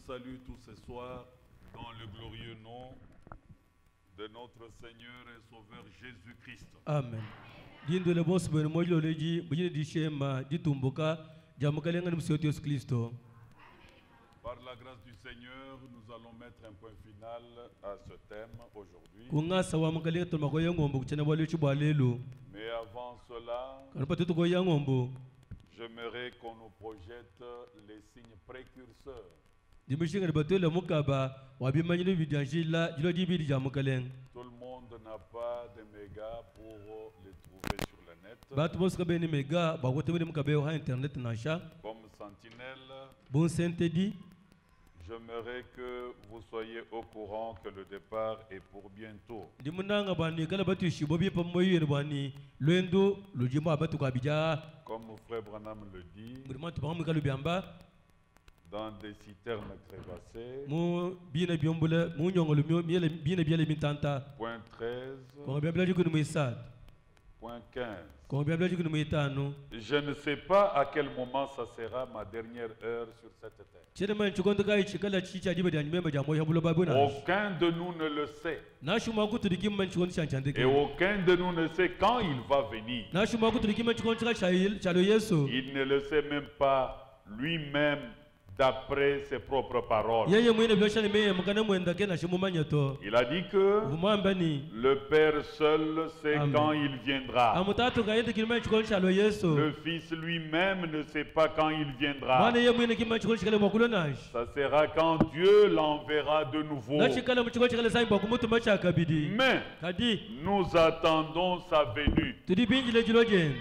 salue tous ce soir dans le glorieux nom de notre Seigneur et Sauveur Jésus-Christ. Amen. Dindo le boss ben moyo leji bujine di shema di tumbuka jamukalenga ni msio Yesu Kristo. Par la grâce du Seigneur, nous allons mettre un point final à ce thème aujourd'hui. Kunga sawa mukalenga tumakoya ngombo kuchana bwale chubalelo. Mais avant cela, Kanapa tutu koya ngombo. j'aimerais qu'on nous projette les signes précurseurs. Dimishinga batole mukaba wabimanyile bidanjila jilo dibi di jamukalenga. Tout le monde n'a pas de mégas pour les trouver sur le net. Batu boska beni mega bagote mukabe ha internet nasha. Comme sentinelle, Bon Saint-Edi. j'aimerais que vous soyez au courant que le départ est pour bientôt. Dimunanga bani kala batu shibobi pamoyo ni bani lendo lojima batu kabija. Comme mon frère Branham le dit, Murima tupamu kalu biamba. dans des citernes crévassées. Mu bina biombula mu nyongolo miele bina biele mintanta. Point 13. Kwa biabla jikunu muisad. Point 15. Kwa biabla jikunu muitano. Je ne sais pas à quel moment ça sera ma dernière heure sur cette terre. Chene man chukonda kai chikala chicha jibe dan memba jamo yabulo babuna. Aucun de nous ne le sait. Na shuma kutu dikim man chukon chanchandeke. Et aucun de nous ne sait quand il va venir. Na shuma kutu dikim man chukon chalo Yesu. Il ne le sait même pas lui-même d'après ses propres paroles. Yeye mwene bioshani meye mkana mwenda kena shimumanya to. Il a dit que Vumamba ni. le Père seul sait Amen. quand il viendra. Amutatu kaende kilima chukon chalo Yesu. Le Fils lui-même ne sait pas quand il viendra. Mane ye mwene kilima chukon chikale mwakulo nash. Ça sera quand Dieu l'enverra de nouveau. Na chikala mchukon chikale saimba bakumutu macha kabidi. Mais Kadi. nous attendons sa venue. Tudi binji le jilojen.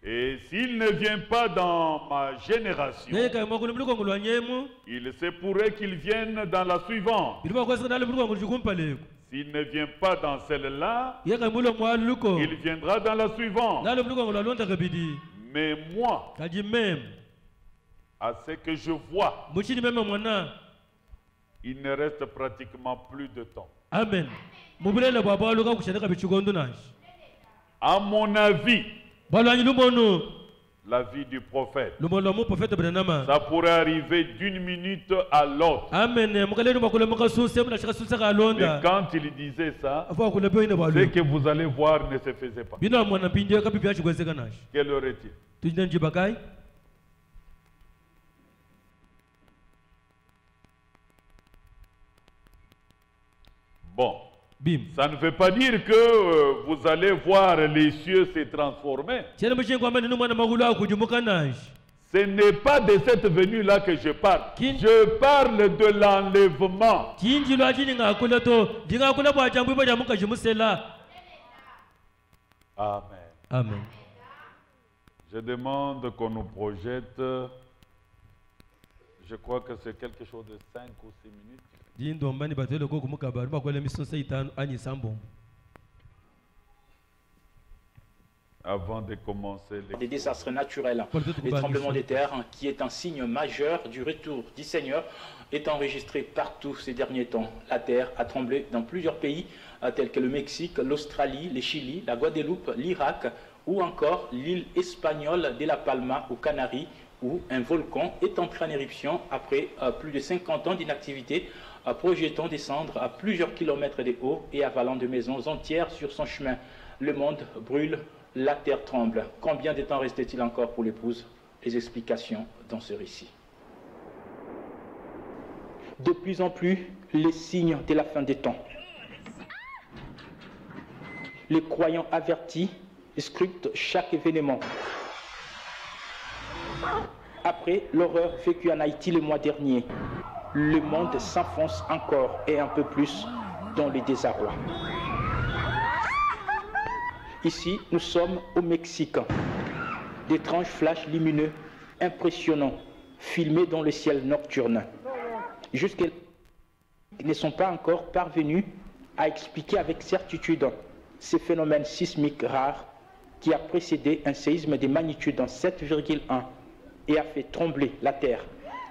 Et s'il ne vient pas dans ma génération, Yeye kai mwakulu mluko ngulwanyemu. il se pourrait qu'il vienne dans la suivante. Bilwa kwa sana mluko ngulukumpale. S'il ne vient pas dans celle-là, Yeye kai mulo mwaluko. il viendra dans la suivante. Nalo mluko ngulwalonda kabidi. Mais moi, Kadi mem. à ce que je vois, Muchini mema mwana. il ne reste pratiquement plus de temps. Amen. Mubulele baba luka kushandika bichugondo nash. À mon avis, Balwanyi lumono. la vie du prophète, Lumono mu prophète Branham. ça pourrait arriver d'une minute à l'autre. Amen. Mukalenu bakule mukasunse muna shaka sunse ka Mais londa. quand il disait ça, Afa kule be ina ce balu. que vous allez voir ne se faisait pas. Bina mwana pinde ka bibi achi kwezeka nash. Quelle heure est-il? Tujina njibakai. Bon, Bim. ça ne veut pas dire que vous allez voir les cieux se transformer. Chele mchingo kwa mani mwana magulu akujumuka nash. Ce n'est pas de cette venue-là que je parle. Qui- Je parle de l'enlèvement. Jinji lwa jini ngakula to. Jinga kula bwa jambu ibo jamuka jimusela. Amen. Amen. Je demande qu'on nous projette, je crois que c'est quelque chose de 5 ou 6 minutes. Jindo mbani batele ko kumuka baru bakwele misonsa itanu anyi sambo. Avant de commencer Des désastres naturels, les tremblements de terre, qui est un signe majeur du retour du Seigneur, est enregistré partout ces derniers temps. La terre a tremblé dans plusieurs pays, tels que le Mexique, l'Australie, le Chili, la Guadeloupe, l'Irak, ou encore l'île espagnole de La Palma aux Canaries, où un volcan est entré en éruption après plus de 50 ans d'inactivité, projetant descendre à plusieurs kilomètres de haut et avalant de maisons entières sur son chemin. Le monde brûle, la terre tremble. Combien de temps restait-il encore pour l'épouse? Les explications dans ce récit. De plus en plus, les signes de la fin des temps. Les croyants avertis scrutent chaque événement. Après l'horreur vécue en Haïti le mois dernier, le monde s'enfonce encore et un peu plus dans le désarroi. Ici, nous sommes au Mexique. D'étranges flashs lumineux, impressionnants, filmés dans le ciel nocturne. Jusqu'à ils ne sont pas encore parvenus à expliquer avec certitude ces phénomènes sismiques rares qui a précédé un séisme de magnitude 7,1 et a fait trembler la terre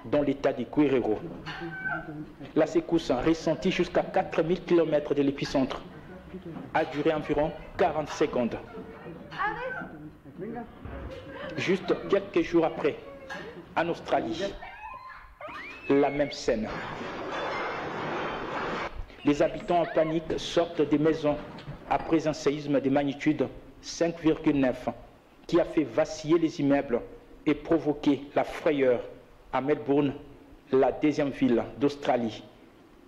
dans l'état de Guerrero. La secousse ressentie jusqu'à 4000 km de l'épicentre a duré environ 40 secondes. Juste quelques jours après, en Australie, la même scène. Les habitants en panique sortent des maisons après un séisme de magnitude 5,9 qui a fait vaciller les immeubles et provoqué la frayeur à Melbourne, la deuxième ville d'Australie,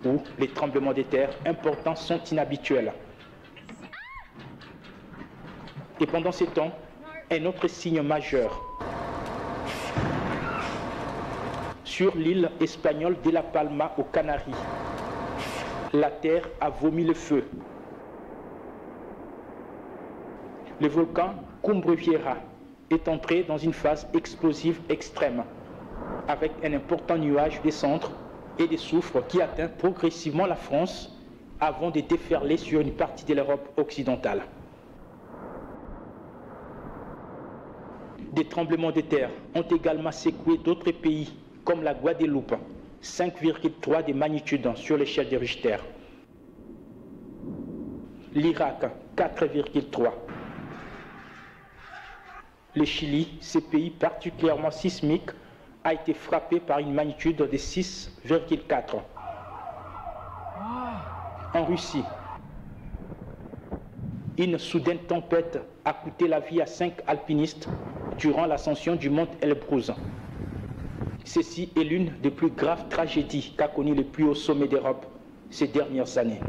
où les tremblements de terre importants sont inhabituels. Et pendant ces temps, un autre signe majeur. Sur l'île espagnole de La Palma aux Canaries, la terre a vomi le feu. Le volcan Cumbre Vieja est entré dans une phase explosive extrême, avec un important nuage de cendres et de soufre qui atteint progressivement la France avant de déferler sur une partie de l'Europe occidentale. Des tremblements de terre ont également secoué d'autres pays, comme la Guadeloupe, 5,3 de magnitude sur l'échelle de Richter. L'Irak, 4,3. Le Chili, ce pays particulièrement sismique, a été frappé par une magnitude de 6,4. En Russie, une soudaine tempête a coûté la vie à 5 alpinistes durant l'ascension du mont Elbrus. Ceci est l'une des plus graves tragédies qu'a connu le plus haut sommet d'Europe ces dernières années.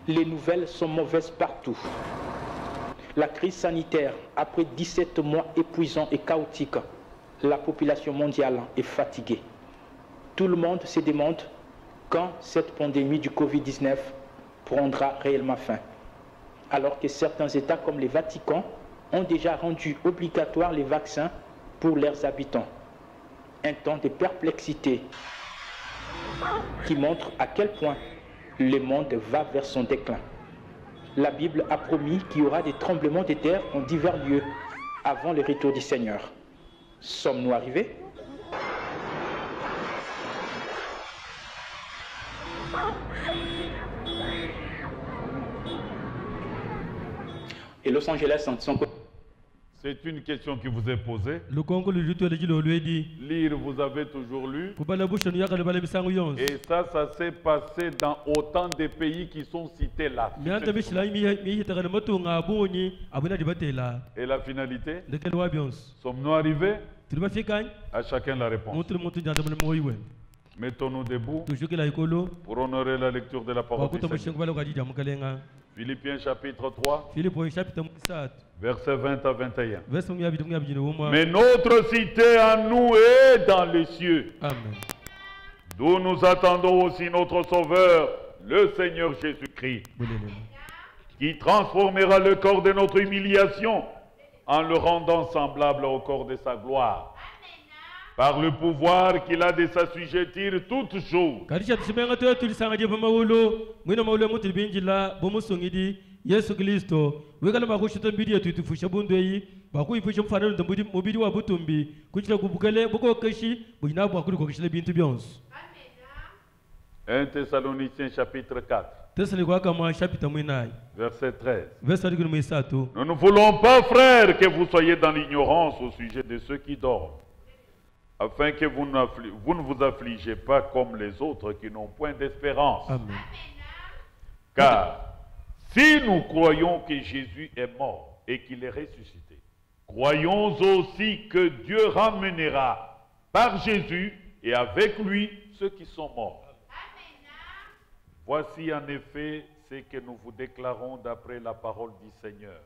Les nouvelles sont mauvaises partout. La crise sanitaire, après 17 mois épuisants et chaotiques, la population mondiale est fatiguée. Tout le monde se demande quand cette pandémie du Covid-19 prendra réellement fin. Alors que certains États comme le Vatican ont déjà rendu obligatoire les vaccins pour leurs habitants. Un temps de perplexité qui montre à quel point le monde va vers son déclin. La Bible a promis qu'il y aura des tremblements de terre en divers lieux avant le retour du Seigneur. Sommes-nous arrivés? Et Los Angeles, en son côté. C'est une question qui vous est posée. Lire, vous avez toujours lu. Et Et ça s'est passé dans autant de pays qui sont cités là. Et la finalité? Sommes-nous arrivés? À chacun la réponse. Mettons-nous debout pour honorer la lecture de la parole du Seigneur. Philippiens chapitre 3, versets 20 à 21. Mais notre cité à nous est dans les cieux, Amen. d'où nous attendons aussi notre Sauveur, le Seigneur Jésus-Christ, qui transformera le corps de notre humiliation en le rendant semblable au corps de sa gloire, par le pouvoir qu'il a de s'assujettir toutes choses. Yesu Kristo wekala makushita mbiri yetu itufusha bundu yi bakuyifusha mfano ndambudi mubiri wa butumbi kuchira kubukale boko kashi bujinabu akuri ko kishile bintu byonse. 1 Thessaloniciens chapitre 4, verset 13. Nous ne voulons pas, frères, que vous soyez dans l'ignorance au sujet de ceux qui dorment, afin que vous ne vous affligez pas comme les autres qui n'ont point d'espérance. Amen. Car si nous croyons que Jésus est mort et qu'il est ressuscité, croyons aussi que Dieu ramènera par Jésus et avec lui ceux qui sont morts. Voici en effet ce que nous vous déclarons d'après la parole du Seigneur.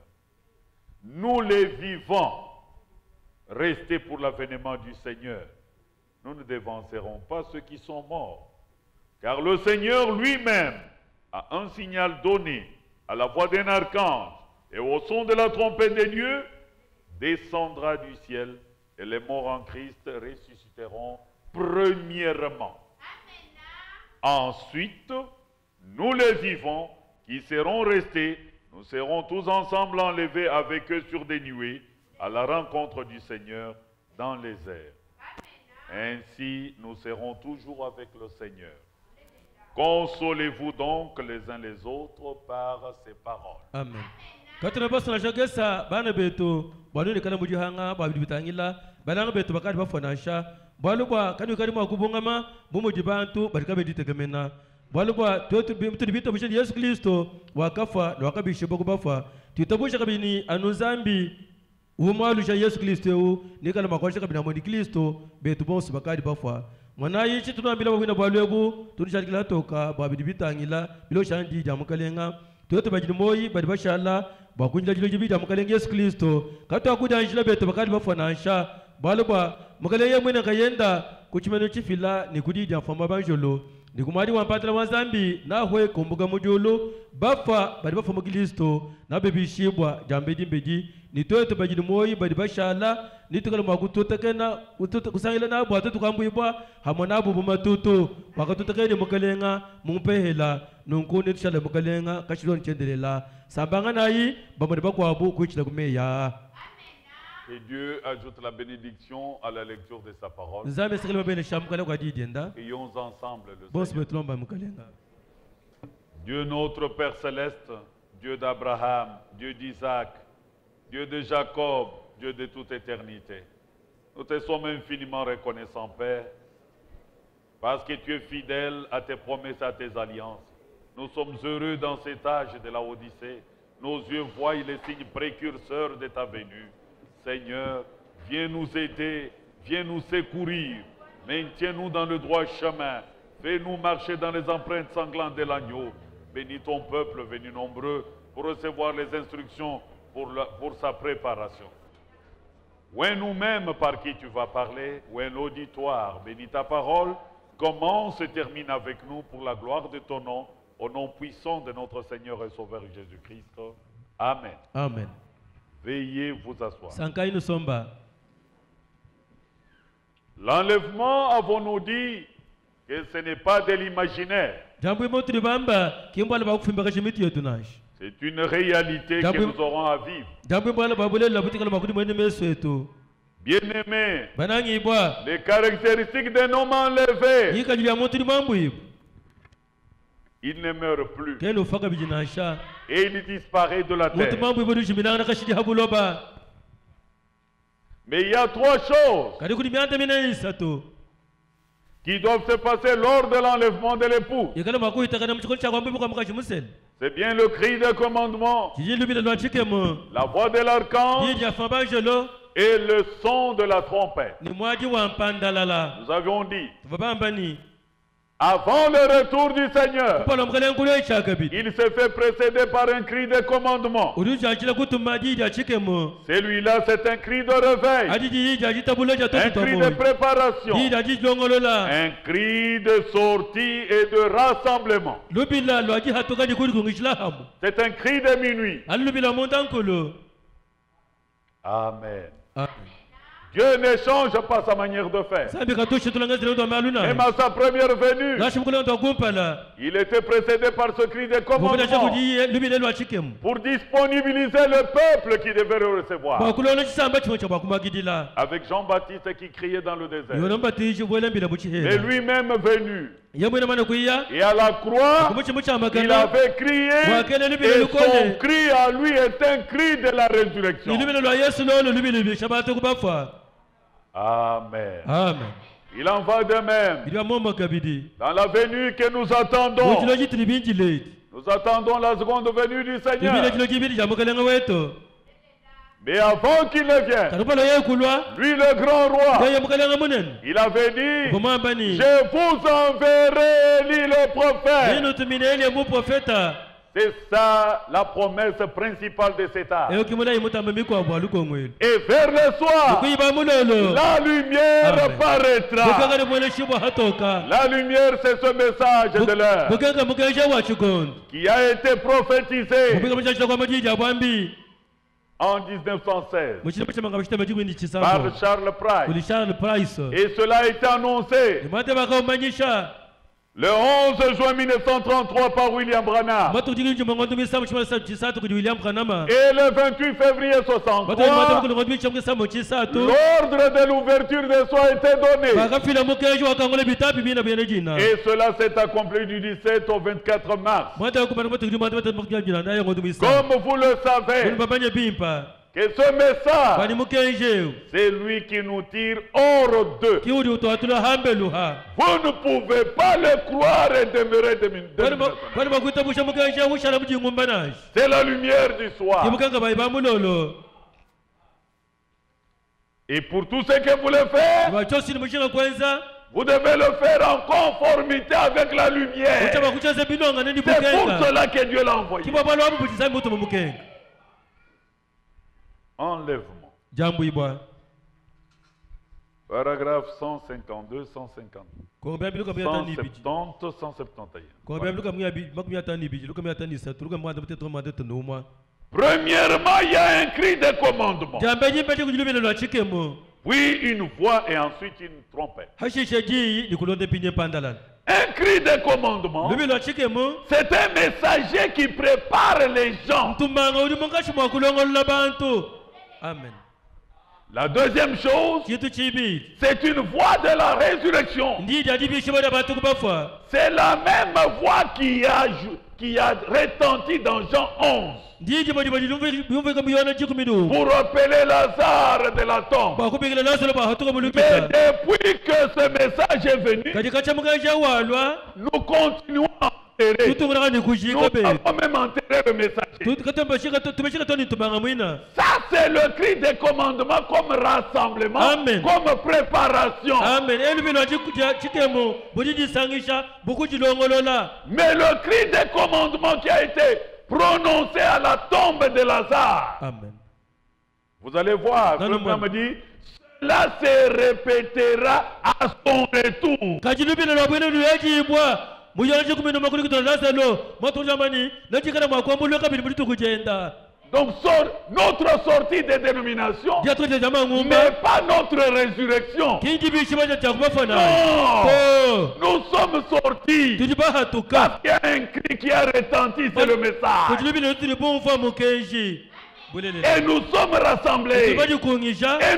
Nous les vivants, restés pour l'avènement du Seigneur, nous ne dévancerons pas ceux qui sont morts. Car le Seigneur lui-même a un signal donné à la voix d'un archange et au son de la trompette de Dieu, descendra du ciel et les morts en Christ ressusciteront premièrement. Ensuite, nous les vivants qui serons restés, nous serons tous ensemble enlevés avec eux sur des nuées à la rencontre du Seigneur dans les airs. Ainsi, nous serons toujours avec le Seigneur. Consolez-vous donc les uns les autres par ces paroles. Amen. katuna basa na shagesa bana beto balu ne kana mujihanga ba bidibitangila balanga beto bakadi bafonasha balu ba kanu kadi makubungama bumujibantu barika bedite gamena balu ba totu bimtu bishe Yesu Kristo wakafa na wakabishe bafa tutabusha kabini anuzambi umalu ja Yesu Kristo ni kala makosha kabina moni Kristo beto bonsu bakadi bafa mwanayi chitunambila bwina balwebu tunishakila toka babidibitangila bilo shandi jamukalenga tuyote bajini moyi badi bashala bakunjila jilo jibida mukalenge Yesu Kristo kato akuda anjila beto bakadi bafonansha balubwa mukalenge mwene kayenda kuchimeno chifila ni kudija famba banjolo ni kumadi wampatala wazambi na hwe kumbuga mujulu bafa badi bafamba Kristo na bebishibwa jambedi mbedi ni tuyote bajini moyi badi bashala ni tukala mwakututakena kusangila na bwatu tukambuibwa hamonabu bumatutu wakatutakeni mukalenga mumpehela nunkuni tushale mukalenga kashiloni chendelela sambanga nayi bamone bakwabu kuichila kumeya. Et Dieu ajoute la bénédiction à la lecture de sa parole. Prions ensemble le Seigneur. Dieu notre Père céleste, Dieu d'Abraham, Dieu d'Isaac, Dieu de Jacob, Dieu de toute éternité. Nous te sommes infiniment reconnaissants, Père, parce que tu es fidèle à tes promesses, à tes alliances. Nous sommes heureux dans cet âge de la Odyssée. Nos yeux voient les signes précurseurs de ta venue. Seigneur, viens nous aider, viens nous secourir. Maintiens-nous dans le droit chemin. Fais-nous marcher dans les empreintes sanglantes de l'agneau. Bénis ton peuple venu nombreux pour recevoir les instructions pour sa préparation. Ou un nous-mêmes par qui tu vas parler, ou un auditoire, bénis ta parole, commence et termine avec nous pour la gloire de ton nom, au nom puissant de notre Seigneur et Sauveur Jésus-Christ. Amen. Amen. Veuillez vous asseoir. L'enlèvement, avons-nous dit que ce n'est pas de l'imaginaire. C'est une réalité que nous aurons à vivre. Bien-aimés, les caractéristiques d'un homme enlevé, il ne meurt plus. Et il disparaît de la terre. Mais il y a trois choses qui doivent se passer lors de l'enlèvement de l'époux. C'est bien le cri de commandement, la voix de l'archange et le son de la trompette. Nous avions dit, avant le retour du Seigneur, il s'est fait précéder par un cri de commandement. Celui-là, c'est un cri de réveil, un cri de préparation, un cri de sortie et de rassemblement. C'est un cri de minuit. Amen. Dieu ne change pas sa manière de faire. Même à sa première venue, il était précédé par ce cri de commandement pour disponibiliser le peuple qui devait le recevoir. Avec Jean-Baptiste qui criait dans le désert. Mais lui-même venu. Et à la croix, il avait crié, et son cri à lui est un cri de la résurrection. Amen. Amen. Il en va de même. Dans la venue que nous attendons, nous attendons la seconde venue du Seigneur. Mais avant qu'il ne vienne, lui le grand roi, il avait dit, je vous enverrai Élie le prophète. C'est ça la promesse principale de cet âge. Et vers le soir, la lumière paraîtra. La lumière, c'est ce message de l'heure qui a été prophétisé en 1916 par Charles Price. Et cela a été annoncé Le 11 juin 1933 par William Branham. Et le 28 février 1963, l'ordre de l'ouverture des soins était donné. Et cela s'est accompli du 17 au 24 mars. Comme vous le savez, que ce message, c'est lui qui nous tire hors d'eux. Vous ne pouvez pas le croire et demeurer de c'est la lumière du soir. Et pour tout ce que vous le faites, vous devez le faire en conformité avec la lumière. C'est pour cela que Dieu l'a envoyé. Enlèvement. Paragraphe 152, 150. 170, 171. Premièrement, il y a un cri de commandement. Puis une voix et ensuite une trompette. Un cri de commandement, c'est un messager qui prépare les gens. Amen. La deuxième chose, c'est une voix de la résurrection. C'est la même voix qui a retenti dans Jean 11. Pour appeler Lazare de la tombe. Mais depuis que ce message est venu, nous continuons à enterrer. Nous avons même enterré le messager. Ça, c'est le cri de commandement comme rassemblement, Amen. Comme préparation. Amen. Mais le cri de commandement qui a été prononcé à la tombe de Lazare. Amen. Vous allez voir, le Seigneur me dit, cela se répétera à son retour. Donc notre sortie des dénominations n'est pas notre résurrection. Non, nous sommes sortis parce qu'il y a un cri qui a retenti, c'est le message. Et nous sommes rassemblés et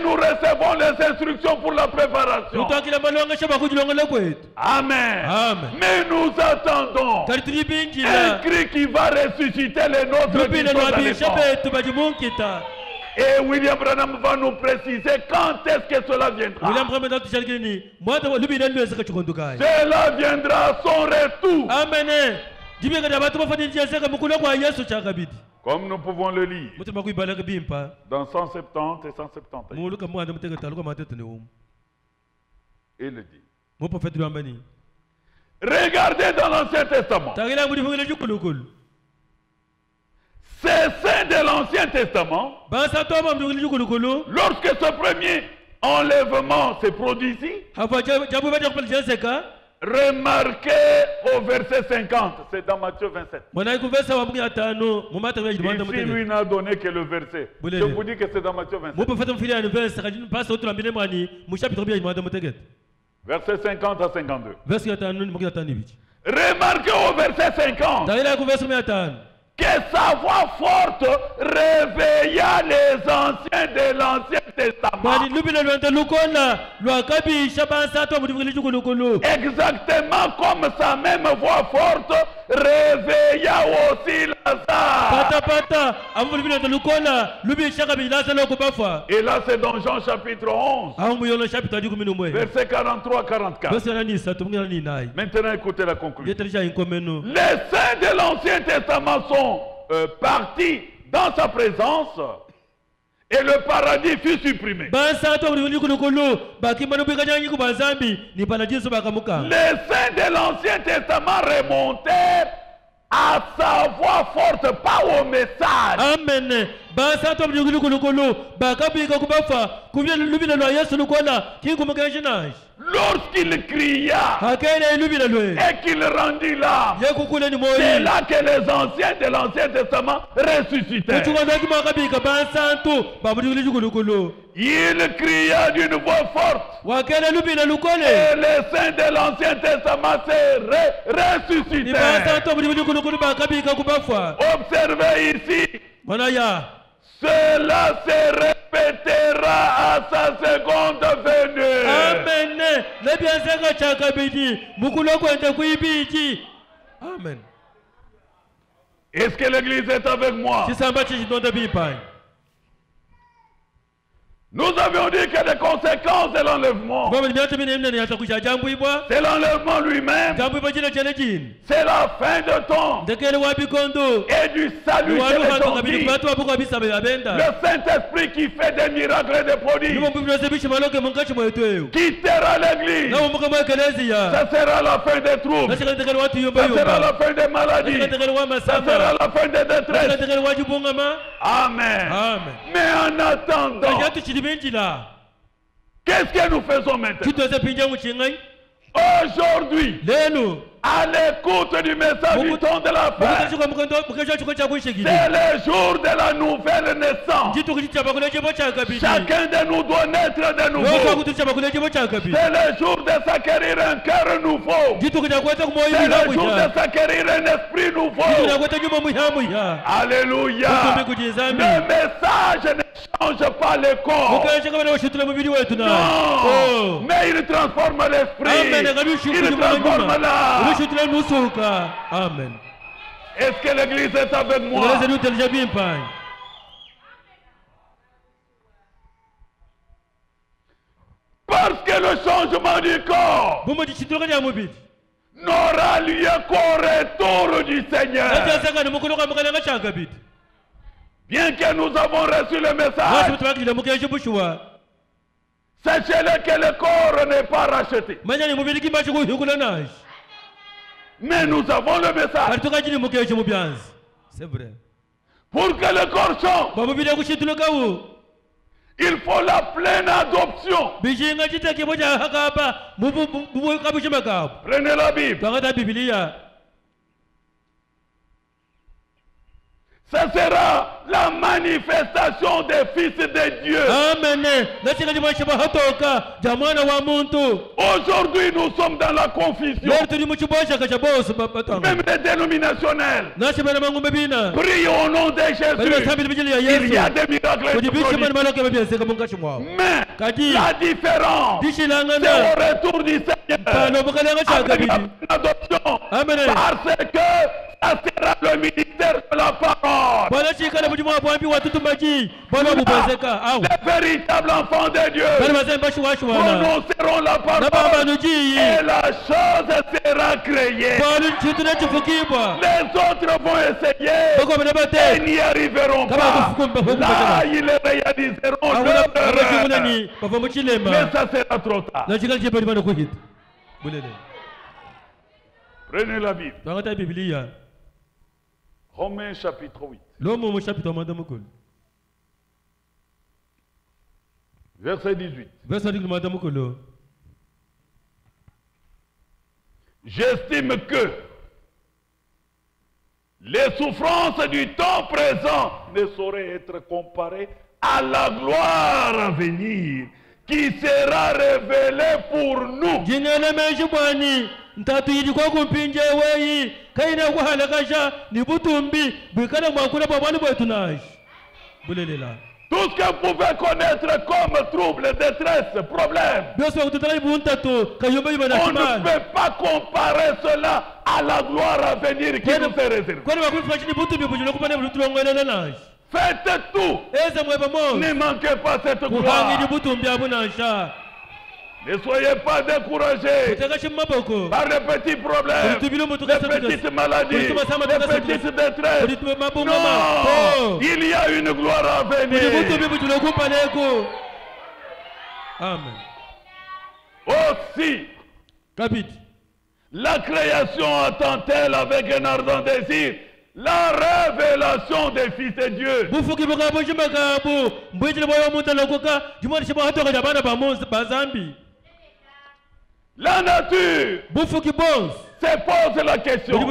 nous recevons les instructions pour la préparation. Amen. Amen. Mais nous attendons un cri qui va ressusciter les nôtres qui sont à l'époque. Et William Branham va nous préciser quand est-ce que cela viendra. Cela viendra à son retour. Amen. Comme nous pouvons le lire dans 170 et 171. Il le dit. Regardez dans l'Ancien Testament. Ces saints de l'Ancien Testament, lorsque ce premier enlèvement s'est produit ici, remarquez au verset 50, c'est dans Matthieu 27. Ici, lui n'a donné que le verset. Je vous dis que c'est dans Matthieu 27. Verset 50 à 52. Remarquez au verset 50 que sa voix forte réveilla les anciens de l'Ancien Testament. Exactement comme sa même voix forte réveilla aussi Lazare. Et là c'est dans Jean chapitre 11. Verset 43-44. Maintenant écoutez la conclusion. Les saints de l'Ancien Testament sont partis dans sa présence et le paradis fut supprimé. Les saints de l'Ancien Testament remontèrent à sa voix forte, pas au message. Amen. Le lorsqu'il cria et qu'il rendit l'âme, c'est là que les anciens de l'Ancien Testament ressuscitaient. Il cria d'une voix forte et les saints de l'Ancien Testament se ressuscitaient. Observez ici, cela se répétera à sa seconde venue. Amen. Amen. Est-ce que l'église est avec moi? Nous avions dit que les conséquences de l'enlèvement, c'est l'enlèvement lui-même, c'est la fin de temps et du salut de l'aujourd'hui. Le Saint-Esprit qui fait des miracles et des prodiges quittera l'église. Ça sera la fin des troubles, ça sera la fin des maladies, ça sera la fin des détresses. Amen. Mais en attendant, qu'est-ce que nous faisons maintenant? Aujourd'hui, à l'écoute du message du temps de la fin, c'est le jour de la nouvelle naissance. Chacun de nous doit naître de nouveau. C'est le jour de s'acquérir un cœur nouveau. C'est le jour de s'acquérir un esprit nouveau. Alléluia. Le message ne change pas le corps. Non, mais il transforme l'esprit. Il transforme l'âme. Amen. Est-ce que l'église est avec moi? Parce que le changement du corps n'aura lieu qu'au retour du Seigneur. Bien que nous avons reçu le message, sachez-le que le corps n'est pas racheté. Mais nous avons le message. C'est vrai. Pour que le corps change, il faut la pleine adoption. Prenez la Bible. Ça sera la manifestation des fils de Dieu. Amen. Aujourd'hui, nous sommes dans la confusion. Même les dénominationnels prient au nom de Jésus. Il y a des miracles. Mais la différence, c'est au retour du Seigneur avec l'adoption. Parce que ça sera le ministère de la parole. Les véritables enfants de Dieu prononceront la parole et la chose sera créée. Les autres vont essayer et n'y arriveront pas. Là, ils réaliseront leur erreur. Mais ça sera trop tard. Prenez la Bible. Romains chapitre 8. Verset 18. J'estime que les souffrances du temps présent ne sauraient être comparées à la gloire à venir qui sera révélée pour nous. Tout ce que vous pouvez connaître comme trouble, détresse, problème, on ne peut pas comparer cela à la gloire à venir qui nous est réservée. Faites tout. Ne manquez pas cette gloire. Ne soyez pas découragés par les petits problèmes, les petites maladies, les petites détresses. Non, il y a une gloire à venir. Amen. Aussi, la création attend-elle avec un ardent désir la révélation des fils de Dieu. La nature se pose la question. Où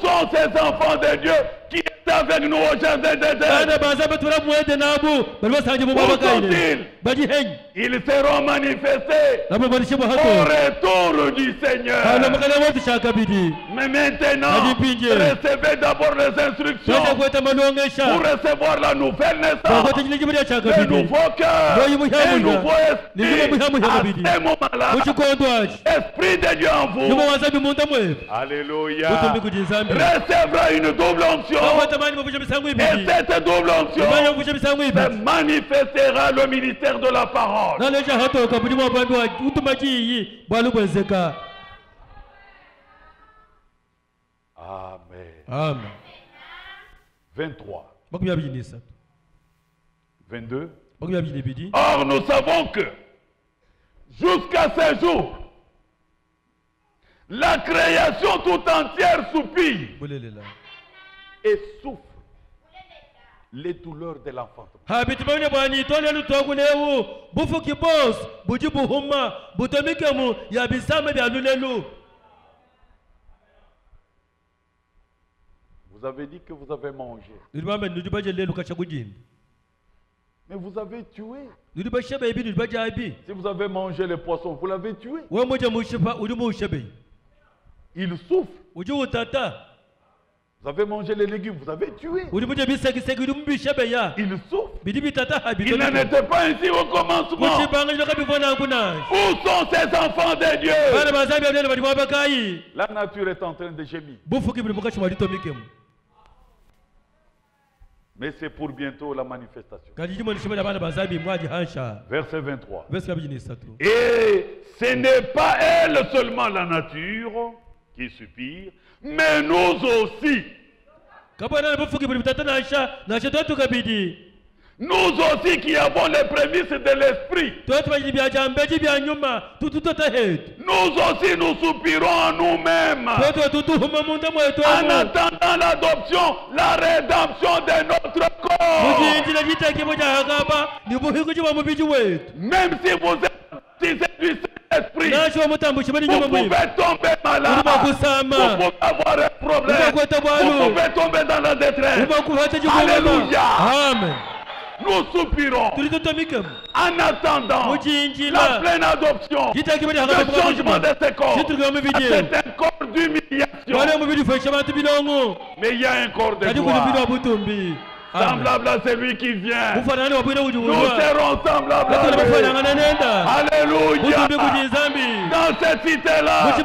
sont ces enfants de Dieu qui étaient avec nous au jardin d'Éden? Où sont-ils? Ils seront manifestés au retour du Seigneur. Mais maintenant, recevez d'abord les instructions pour recevoir la nouvelle naissance, le nouveau cœur, un nouveau esprit. À ce moment-là, l'Esprit de Dieu en vous, alléluia, recevra une double onction. Et cette double onction se manifestera le ministère de la parole. Amen. Amen. 23. 22. Or, nous savons que jusqu'à ce jour, la création tout entière soupire et souffre les douleurs de l'enfantement. Vous avez dit que vous avez mangé. Mais vous avez tué. Si vous avez mangé les poissons, vous l'avez tué. Il souffre. Vous avez mangé les légumes, vous avez tué. Il souffre. Il n'en était pas ainsi au commencement. Où sont ces enfants de Dieu? La nature est en train de gémir. Mais c'est pour bientôt la manifestation. Verset 23. Et ce n'est pas elle seulement la nature qui soupire, mais nous aussi. Nous aussi qui avons les prémices de l'esprit. Nous aussi nous soupirons en nous-mêmes. En attendant l'adoption, la rédemption de notre corps. Même si vous êtes baptisé du Saint-Esprit, vous pouvez tomber malade. Vous pouvez avoir un problème. Vous pouvez tomber dans la détresse. Alléluia. Amen. Nous soupirons en attendant la pleine adoption, le changement de ce corps. C'est un corps d'humiliation, mais il y a un corps de gloire semblable à celui qui vient. Nous serons semblables à lui. Alléluia. Dans cette cité-là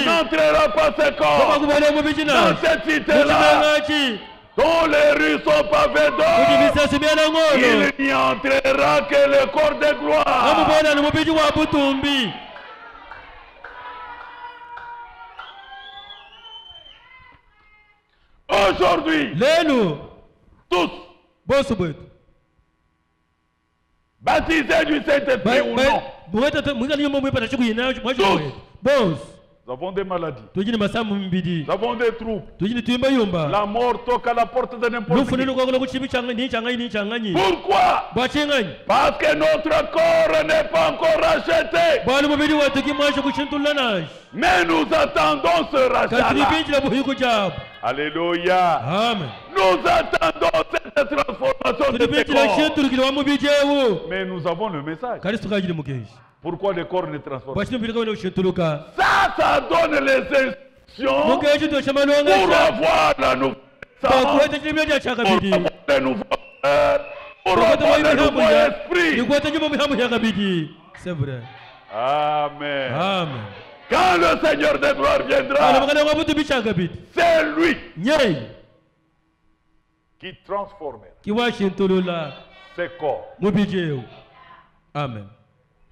n'entrera pas ce corps. Dans cette cité-là dont les rues sont pavées d'or, il n'y entrera que le corps de gloire. Aujourd'hui, tous baptisés du Saint-Esprit ou non, tous. Nous avons des maladies. Nous avons des troubles. La mort toque à la porte de n'importe qui. Pourquoi? Parce que notre corps n'est pas encore racheté. Mais nous attendons ce rachat-là. Alléluia. Amen. Nous attendons cette transformation de ce corps. Mais nous avons le message. Pourquoi le corps ne transforme pas? Ça donne les instructions pour avoir la nouvelle naissance, pour avoir le nouveau cœur, pour avoir le nouveau esprit. C'est vrai. Amen. Amen. Quand le Seigneur de gloire viendra, c'est lui qui transformera ce corps. Amen.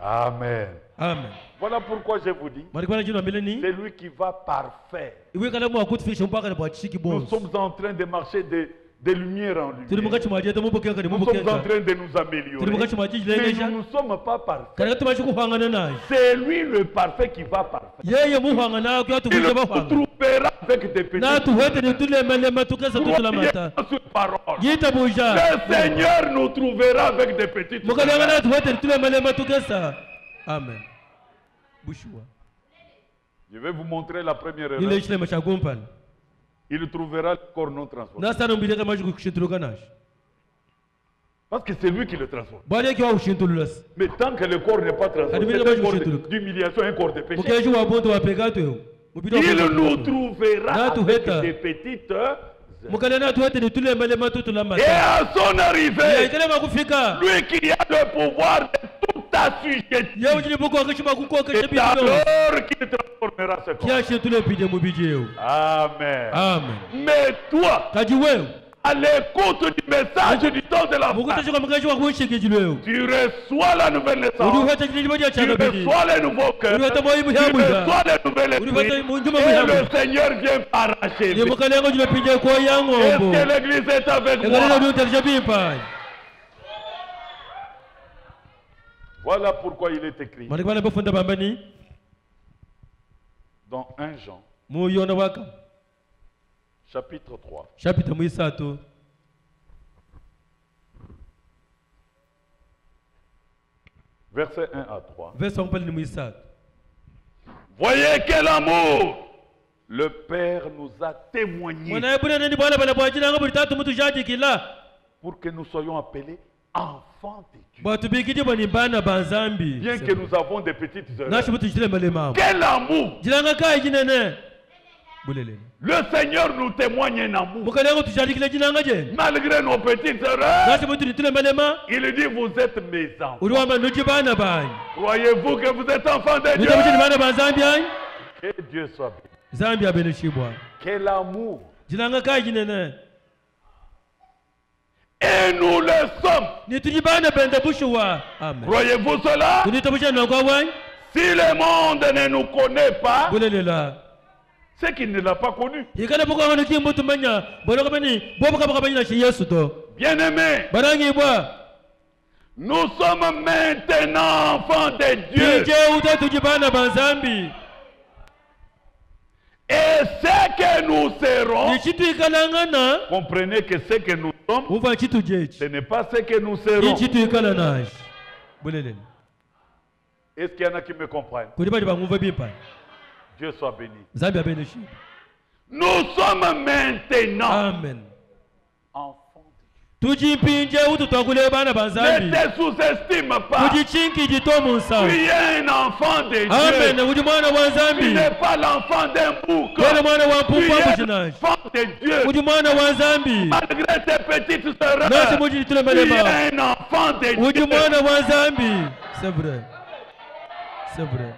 Amen. Amen. Voilà pourquoi je vous dis, c'est lui qui va parfaire. Nous sommes en train de marcher de lumière en lumière. Nous sommes en train de nous améliorer. Mais nous ne sommes pas parfaits. C'est lui le parfait qui va parfaire. Il nous trouvera avec des petits. Le Seigneur nous trouvera avec des petites. Amen. bushwa Je vais vous montrer la première ile erreur. chilema cha gumpal Il trouvera le corps non transporté. na sana mbile kama jiku kushintuluka nash Parce que c'est lui qui le transporte. bali yake wa ushintululas Mais tant que le corps n'est pas transporté, Admire c'est la un corps majorité. d'humiliation, un corps de péché. mukeji wa bonto wa pegato yo mupito Il nous trouvera Na tu avec heta. des petites heures. mukanana tuwete ni tule mbele matutu la Et mata à son arrivée, yaitelema kufika lui qui a le pouvoir de tout assujettir, yau jini buko akishima kuko c'est akishibi alors qu'il transformera ce corps. kia shintule pije mubije yo Amen. amen Mais toi, kaji wewe à l'écoute du message du temps de la fin, mukutashi kwa mkaji wa kushike jilweo tu reçois la nouvelle naissance, uruheta jini moja tu cha kabidi reçois les nouveaux cœurs, tu uruheta moyo muhamu reçois les nouvelles esprits, et le Seigneur vient parachever. ni mukalengo jile pije kwa yango Est-ce bo que l'église est avec ngalelo moi? ndio tarjabi pa Voilà pourquoi il est écrit malikwana bafunda bambani dans 1 Jean, muyona waka chapitre 3, chapita muisatu versets 1 à 3. verse mpali ni muisatu Voyez quel amour le Père nous a témoigné mwana ebuna nani bwana bana bwajina ngabo litatu mutu jaji kila pour que nous soyons appelés enfants de Dieu. batu bikidi bani bana banzambi Bien que nous avons des petites erreurs. nashi mutu jile malema Quel amour! jilanga kai jinene bulele Le Seigneur nous témoigne un amour. mukalengo tujali kile jinanga je Malgré nos petites erreurs, nashi mutu litule malema il dit vous êtes mes enfants. uliwa manuji bana bani Croyez-vous que vous êtes enfants de Dieu? mutabuji bana banzambi ai Que Dieu soit béni. zambi abeneshibwa Quel amour! jilanga kai jinene Et nous le sommes. nituji bana bende bushwa amen Croyez-vous cela? unitabusha nangwa wai Si le monde ne nous connaît pas, bulelela c'est qu'il ne l'a pas connu. ikana buko ngano kimbutu manya bono kamani bobo kaba kabanya shi Yesu to Bien-aimés, barangi bwa nous sommes maintenant enfants de Dieu. je uta tuji bana banzambi Et ce que nous serons, ni chitu ikalangana comprenez que ce que nous sommes, uva chitu jechi ce n'est pas ce que nous ni serons. chitu ikalanash bulele Est-ce qu'il y en a qui me comprennent? kuri bali bangumva bimpa Dieu soit béni. zambi abeneshi Nous sommes maintenant amen enfants de tuji pinje utu twakule bana Dieu. banzambi Ne te sous-estime pas. tuji chinki jitomunsa Tu es un enfant de amen Dieu. uji mwana wa Tu zambi n'es pas l'enfant d'un bouc. wele mwana wa Tu mpumpa es bushinash l'enfant de Dieu. uji mwana wa zambi Malgré tes petites nasi erreurs, muji litule tu malema es un enfant de uji Dieu. mwana wa zambi c'est vrai c'est vrai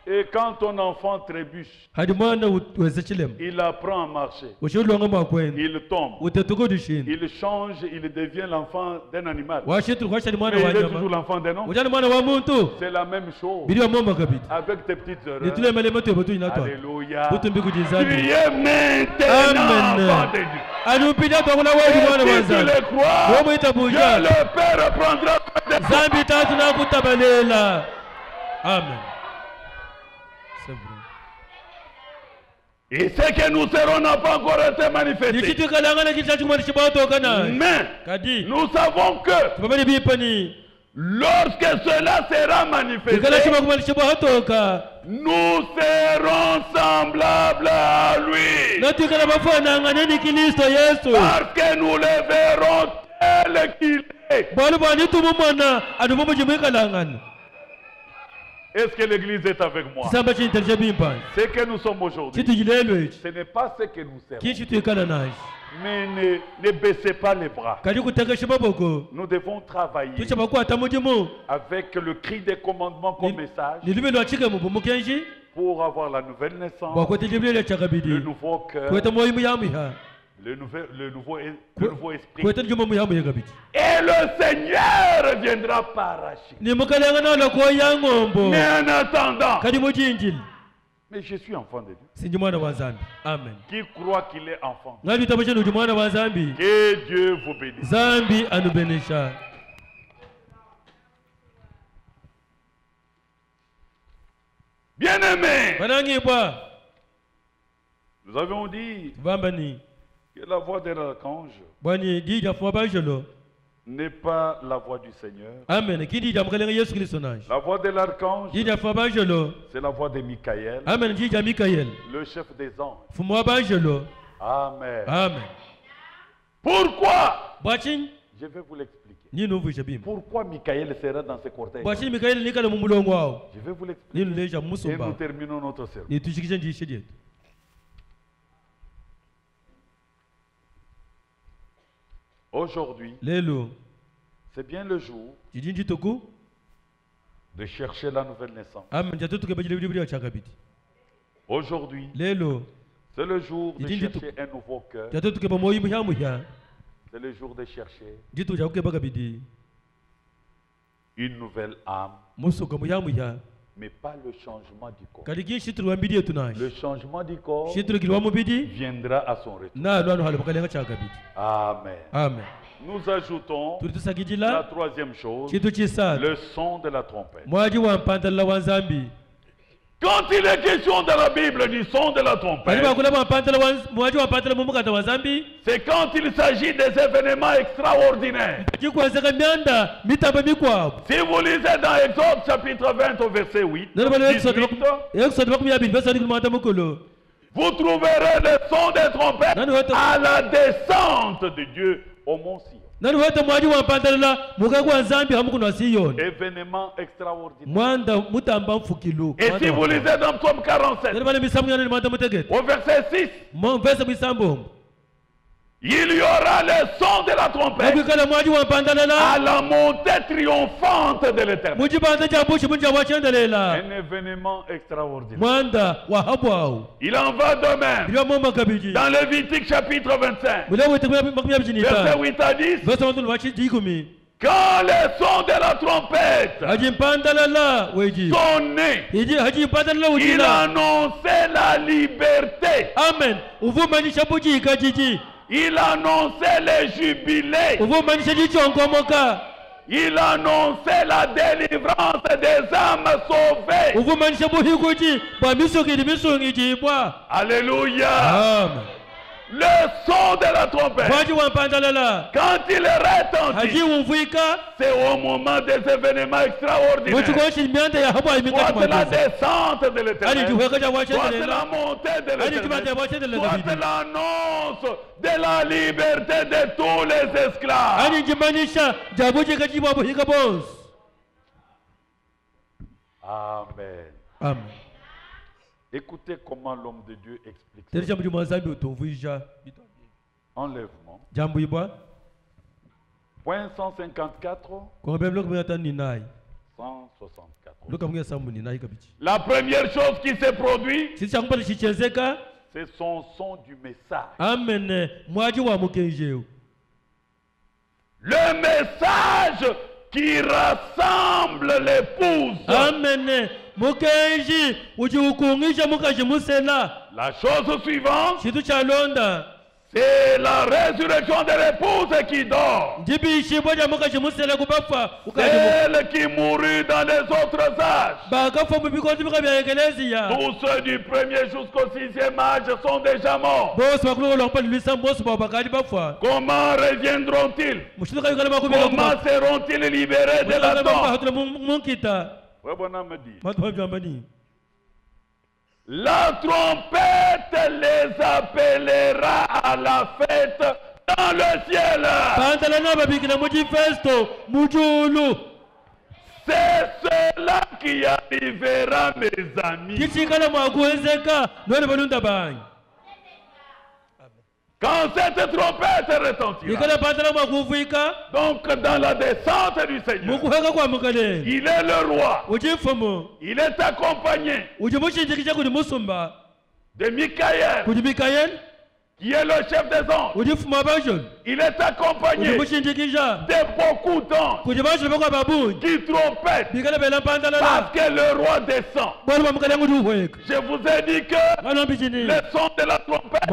Et quand ton enfant trébuche, hadi mwana weze chilema il apprend à marcher. ushulonga makweni Il tombe. utetukodishini Il change, il devient l'enfant d'un animal. washitu kwashali mwana Mais wa il est toujours nyama l'enfant d'un homme. ujani mwana wa muntu C'est la même chose. bili wa momba kabiti Avec tes petites erreurs. nitule malema tu yebutu inatwa Alléluia. butumbi Tu kujizambi es maintenant Amen. enfant de Dieu. anupija twakula wedu mwana wa Et si tu zambi le crois, womwita Dieu buja le Père prendra soin de toi. zambi tatu nakutabalela amen c'est vrai Et ce que nous serons n'a pas encore été manifesté. nichitu kalangana kicha chumani chibatokana Mais kadi nous savons que tubamani bipani lorsque cela sera ikala manifesté, chima kumani chibatoka nous serons semblables à lui. natukala bafanangane ni Kristo Yesu Parce que nous le verrons tel qu'il est. bali bani tumumana adumu jimikalangana Est-ce que l'église est avec moi? tisamba chintelje bimpa Ce que nous sommes aujourd'hui, chitu jilelo ichi ce n'est pas ce que nous serons. kichitu ikala nashi Mais ne baissez pas les bras. kadi kutekesha maboko Nous devons travailler tucha bakwata mujimu avec le cri des commandements comme message nilime lwachike mubumu kenshi pour avoir la nouvelle naissance, bakwete libile le chakabidi nouveau cœur, kweta moyo muyamuha le nouveau esprit. kweta njumo muyamu yakabidi Et le Seigneur viendra paracher. ni mukalangana la ko yangombo Mais en attendant, kadi mujinjili mais je suis enfant de Dieu. sinji mwana wa zambi amen Qui croit qu'il est enfant? ngadi tabasha nuji mwana wa zambi Que Dieu vous bénisse. zambi anubenesha Bien-aimés, banangibwa nous avons dit bambani que la voix de l'archange bwani dija fwa banjolo n'est pas la voix du Seigneur. Amen. La voix de l'archange, c'est la voix de Michael, Amen. le chef des anges. Amen. Amen. Pourquoi? Je vais vous l'expliquer. Pourquoi Michael sera dans ce cortège? Je vais vous l'expliquer. Et nous terminons notre service. Aujourd'hui, c'est bien le jour de chercher la nouvelle naissance. Aujourd'hui, c'est le jour de chercher un nouveau cœur. C'est le jour de chercher une nouvelle âme. Mais pas le changement du corps. Le changement du corps viendra à son retour. Amen. Amen. Nous ajoutons la troisième chose, le son de la trompette. Quand il est question de la Bible du son de la trompette, c'est quand il s'agit des événements extraordinaires. Si vous lisez dans Exode chapitre 20 au verset 8, 18, vous trouverez le son des trompettes à la descente de Dieu au mont Sion. Événement extraordinaire. Et si vous lisez dans Psaume 47, au verset 6, il y aura le son de la trompette à la montée triomphante de l'Éternel. Un événement extraordinaire. Il en va de même dans Lévitique chapitre 25, verset 8 à 10. Quand le son de la trompette sonnait, il annonçait la liberté. Amen. Il annonçait les jubilés. Il annonçait la délivrance des âmes sauvées. Alléluia. Amen. Le son de la trompette, quand il retentit, c'est au moment des événements extraordinaires. Soit la descente de l'Éternel, soit la montée de l'Éternel, soit l'annonce de la liberté de tous les esclaves. Amen. Amen. Écoutez comment l'homme de Dieu explique ça. Enlèvement. Point 154. 164. La première chose qui se produit, c'est son son du message. Amen. Le message qui rassemble l'épouse. Amen. La chose suivante, c'est la résurrection de l'épouse qui dort. Celle qui mourut dans les autres âges. Tous ceux du premier jusqu'au 6e âge sont déjà morts. Comment reviendront-ils? Comment seront-ils libérés de la tombe? La trompette les appellera à la fête dans le ciel. C'est cela qui arrivera, mes amis. Quand cette trompette retentira, donc dans la descente du Seigneur, il est le roi, il est accompagné de Michael, qui est le chef des anges. Il est accompagné de beaucoup d'anges qui trompettent parce que le roi descend. Je vous ai dit que le son de la trompette,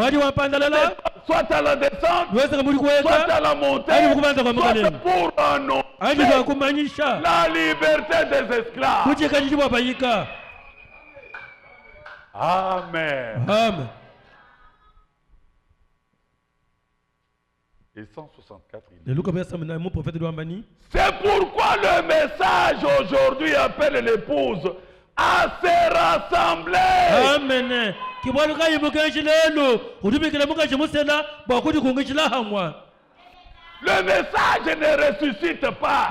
soit à la descente, soit à la montée, soit pour annoncer la liberté des esclaves. Amen. Amen. Et 164, c'est pourquoi le message aujourd'hui appelle l'épouse à se rassembler. Amen. Le message ne ressuscite pas,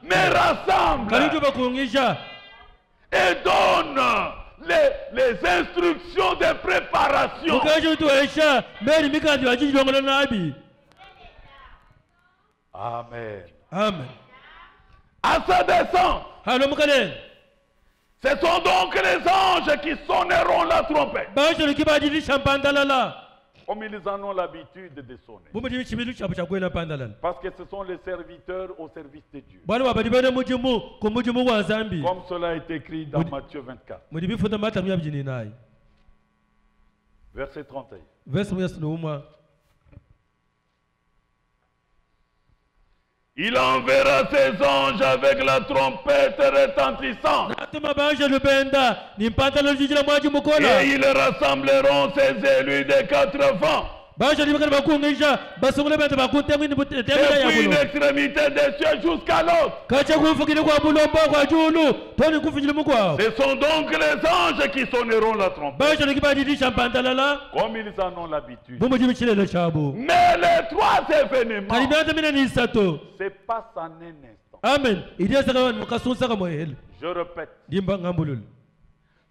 mais rassemble et donne les instructions de préparation. Amen. Amen. À sa descente, ce sont donc les anges qui sonneront la trompette. Comme ils en ont l'habitude de sonner. Parce que ce sont les serviteurs au service de Dieu. Comme cela est écrit dans Matthieu 24. Verset 31. Il enverra ses anges avec la trompette retentissante. Et ils rassembleront ses élus des 4 vents. Depuis une extrémité des cieux jusqu'à l'autre. Ce sont donc les anges qui sonneront la trompette. Comme ils en ont l'habitude. Mais les 3 événements C'est pas en un instant. Amen. Je répète.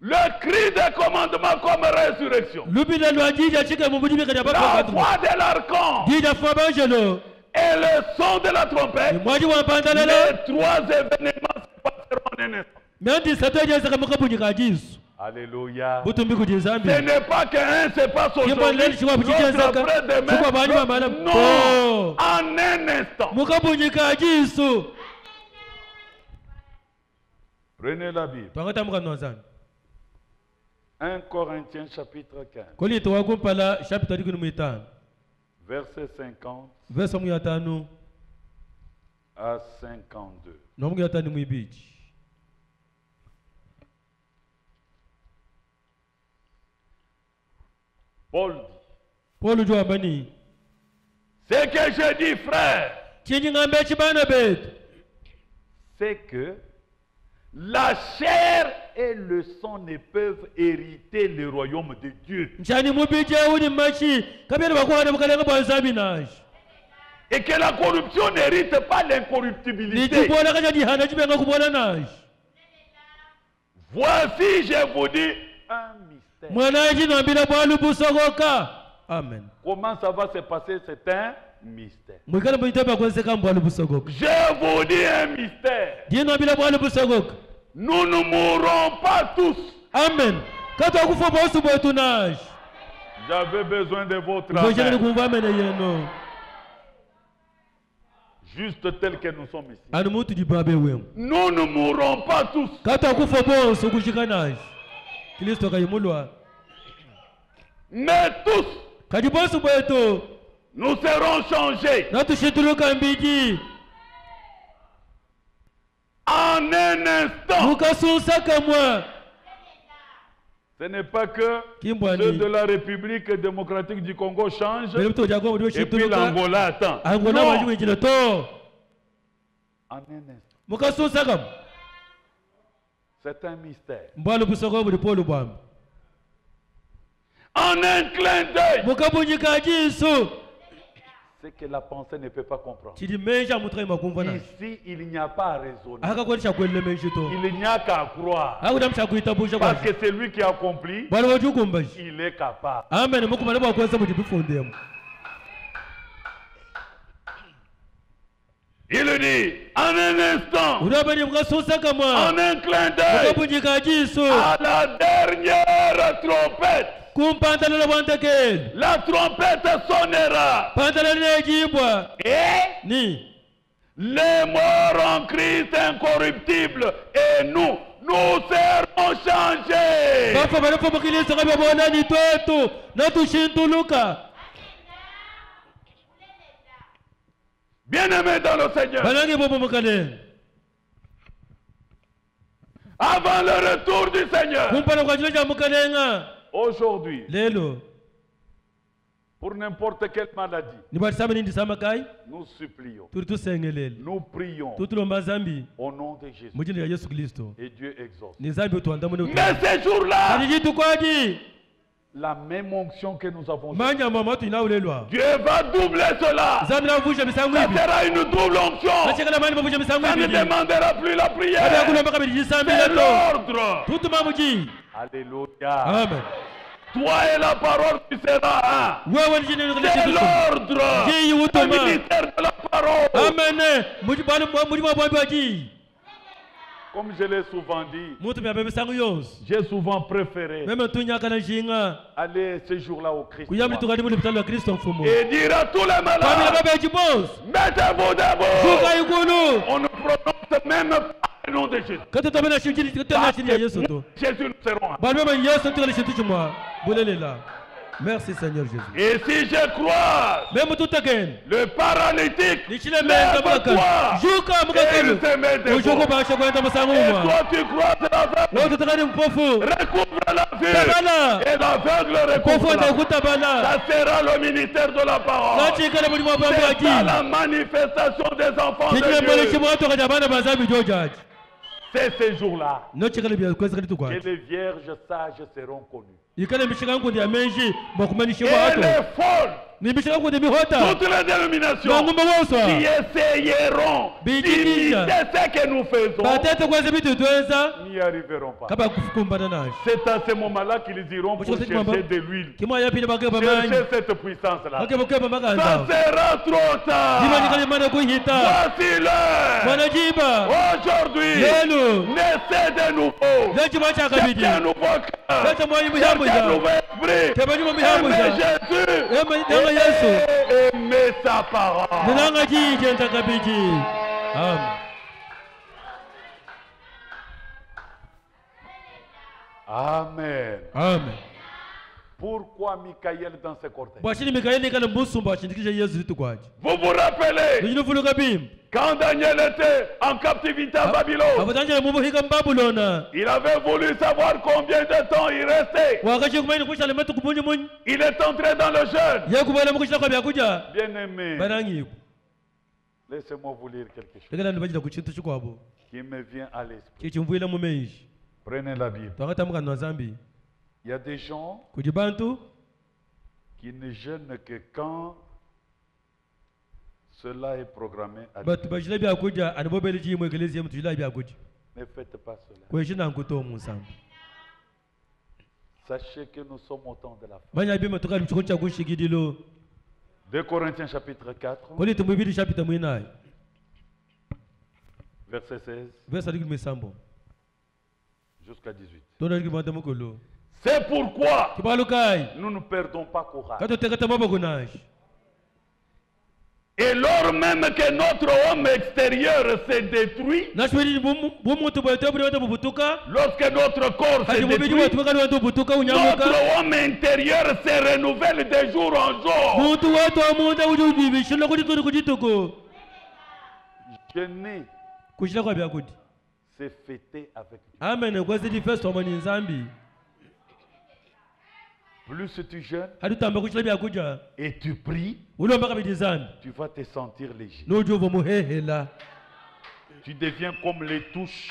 le cri de commandement comme résurrection, la voix de l'archange et le son de la trompette, les 3 événements se passeront en un instant. Alléluia. Ce n'est pas qu'un se passe aujourd'hui, l'autre après-demain. Non, en un instant. Prenez la Bible. 1 Corinthiens chapitre 15. Verset 50 à 52. Paul dit, ce que je dis, frère, c'est que la chair et le sang ne peuvent hériter le royaume de Dieu. Et que la corruption n'hérite pas l'incorruptibilité. Voici, je vous dis, un mystère. Amen. Comment ça va se passer? C'est un mystère. Je vous dis un mystère. Nous ne mourrons pas tous. Amen. J'avais besoin de votre amen. Juste tel que nous sommes ici. Nous ne mourrons pas tous. Mais tous, nous serons changés en un instant. Ce n'est pas que ceux de la République démocratique du Congo changent et puis l'Angola attend. Non. En un instant. C'est un mystère. En un clin d'œil. C'est que la pensée ne peut pas comprendre. Ici, il n'y a pas à raisonner. Il n'y a qu'à croire. Parce que c'est lui qui a accompli, il est capable. Il dit, en un instant, en un clin d'œil, à la dernière trompette, la trompette sonnera. Et les morts en Christ incorruptibles et nous serons changés. Bien-aimés dans le Seigneur, avant le retour du Seigneur, Aujourd'hui, Pour n'importe quelle maladie. Nous supplions. Nous prions. Au nom de Jésus. Et Dieu exauce. Mais ces jours-là, la même onction que nous avons. Dieu va doubler cela. Ça sera une double onction. Ça ne demandera plus la prière. C'est l'ordre. Alléluia. Amen. Toi et la parole, tu seras un. C'est l'ordre. Le ministère de la parole. Amen. Comme je l'ai souvent dit, j'ai souvent préféré aller ce jour-là au Christ et dire à tous les malades, mettez-vous debout. On ne prononce même pas le nom de Jésus. Parce que Jésus nous serons. Merci Seigneur Jésus. Et si je crois, le paralytique lève-toi et il se met debout. Et toi tu crois l'aveugle, recouvre la vue et l'aveugle recouvre la. Ça sera le ministère de la parole. C'est ça la manifestation des enfants de Dieu. C'est ces jours-là que les vierges sages seront connues. Et les folles, toutes les dénominations qui essayeront d'imiter ce que nous faisons n'y arriveront pas. C'est à ce moment-là qu'ils iront pour chercher de l'huile, chercher cette puissance-là. Ça sera trop tard. Voici l'heure. Aujourd'hui, naissez de nouveau. Cherchez un nouveau cœur. Cherchez un nouveau esprit. Aimez Jésus. Et aimez sa parole. Amen. Amen. Pourquoi Michael dans ce cortège? Vous vous rappelez quand Daniel était en captivité à Babylone, il avait voulu savoir combien de temps il restait. Il est entré dans le jeûne. Bien-aimé, laissez-moi vous lire quelque chose qui me vient à l'esprit. Prenez la Bible. Il y a des gens qui ne jeûnent que quand cela est programmé à Dieu. Ne faites pas cela. Sachez que nous sommes au temps de la fin. 2 Corinthiens chapitre 4, verset 16 jusqu'à 18. C'est pourquoi nous ne perdons pas courage. Et lors même que notre homme extérieur s'est détruit, lorsque notre corps s'est détruit, notre homme intérieur se renouvelle de jour en jour. Jeûner, c'est fêter avec Dieu. Plus tu jeûnes et tu pries, tu vas te sentir léger. Tu deviens comme les touches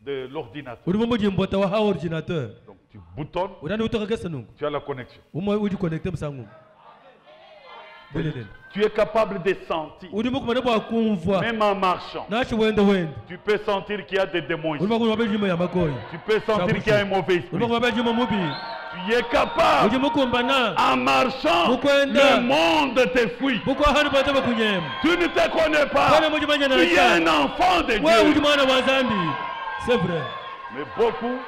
de l'ordinateur. Donc tu boutonnes, tu as la connexion. Tu es capable de sentir, même en marchant. Tu peux sentir qu'il y a des démons ici. Tu peux sentir qu'il y a un mauvais esprit. Tu es capable, en marchant, le monde te fuit. Tu ne te connais pas. Tu es un enfant de Dieu. C'est vrai. Mais beaucoup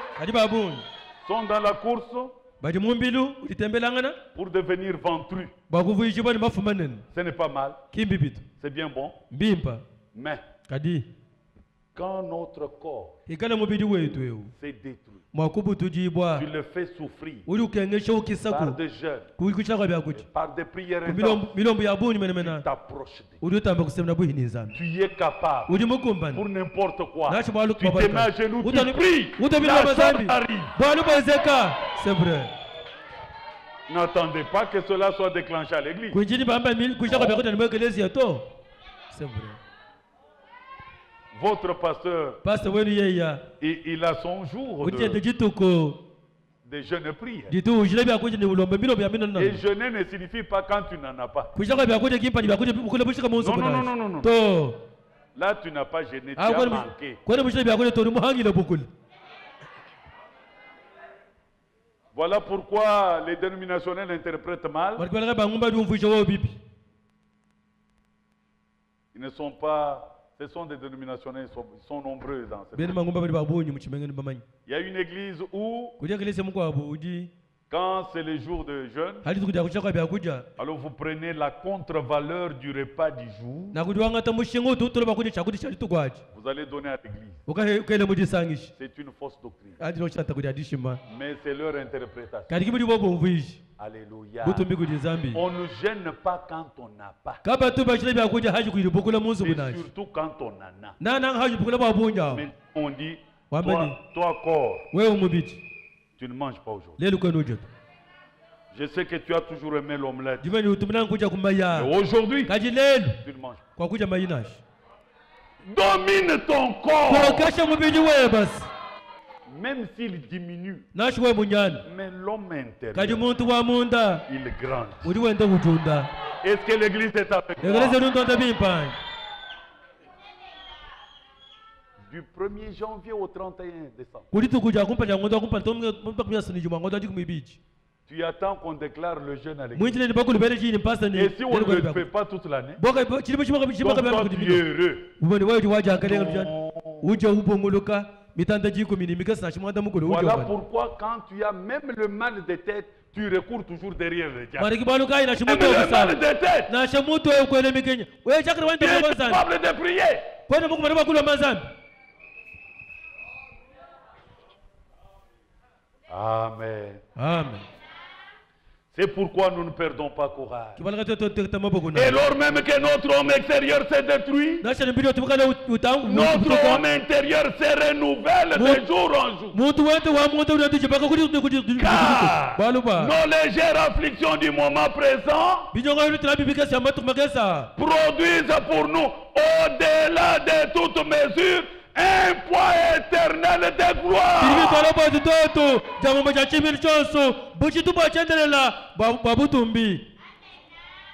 sont dans la course pour devenir ventrus. Ce n'est pas mal. C'est bien bon. Mais quand notre corps s'est détruit, tu le fais souffrir par des jeûnes, par des prières intenses. Tu t'approches de Dieu. Tu es capable pour n'importe quoi. Tu te mets à genoux, tu pries. La chose arrive. C'est vrai. N'attendez pas que cela soit déclenché à l'église. C'est vrai. Votre pasteur, il a son jour de jeûne prière. Et jeûner ne signifie pas quand tu n'en as pas. Non. Là, tu n'as pas jeûné, tu as manqué. Voilà pourquoi les dénominationnels interprètent mal. Ils ne sont pas... Ce sont des dénominationnels, ils sont nombreux dans cette église. Il y a une église où, quand c'est le jour de jeûne, alors vous prenez la contre-valeur du repas du jour, vous allez donner à l'église. C'est une fausse doctrine. Mais c'est leur interprétation. Alléluia. On ne gêne pas quand on n'a pas. Mais surtout quand on en a. Mais on dit, toi corps, tu ne manges pas aujourd'hui. Je sais que tu as toujours aimé l'omelette. Mais aujourd'hui, tu ne manges pas. Domine ton corps. Même s'il diminue, mais l'homme intérieur, il grandit. Est-ce que l'église est avec moi? Du 1er janvier au 31 décembre. Tu attends qu'on déclare le jeûne à l'église. Et si on ne le fait pas toute l'année, donc toi tu es heureux. Voilà pourquoi quand tu as même le mal de tête, tu recours toujours derrière le diable. Même le mal de tête, tu es capable de prier. Amen. Amen. C'est pourquoi nous ne perdons pas courage. Et lors même que notre homme extérieur s'est détruit, notre homme intérieur se renouvelle de jour en jour. Car nos légères afflictions du moment présent produisent pour nous, au-delà de toute mesure, un poids éternel de gloire.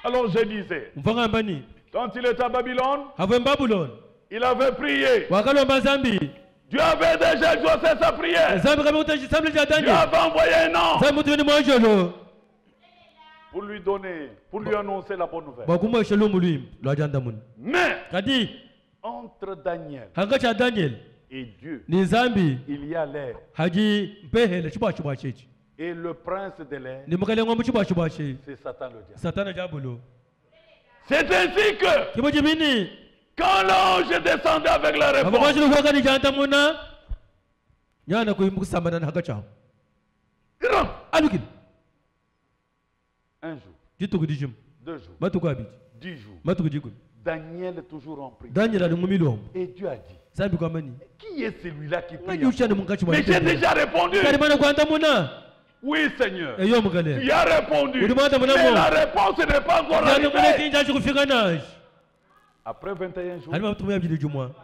Alors je disais, quand il était à Babylone, il avait prié. Dieu avait déjà exaucé sa prière. Dieu avait envoyé un ange pour lui donner, pour lui annoncer la bonne nouvelle. Mais entre Daniel et Dieu, il y a l'air. Et le prince de l'air, c'est Satan le diable. C'est ainsi que quand l'ange descendait avec la réponse, un jour, 2 jours, 10 jours, Daniel est toujours en prière. Et Dieu a dit, qui est celui-là qui prie? Mais j'ai déjà répondu. Oui, Seigneur. Tu as répondu. Mais la réponse n'est pas encore arrivée. Après 21 jours,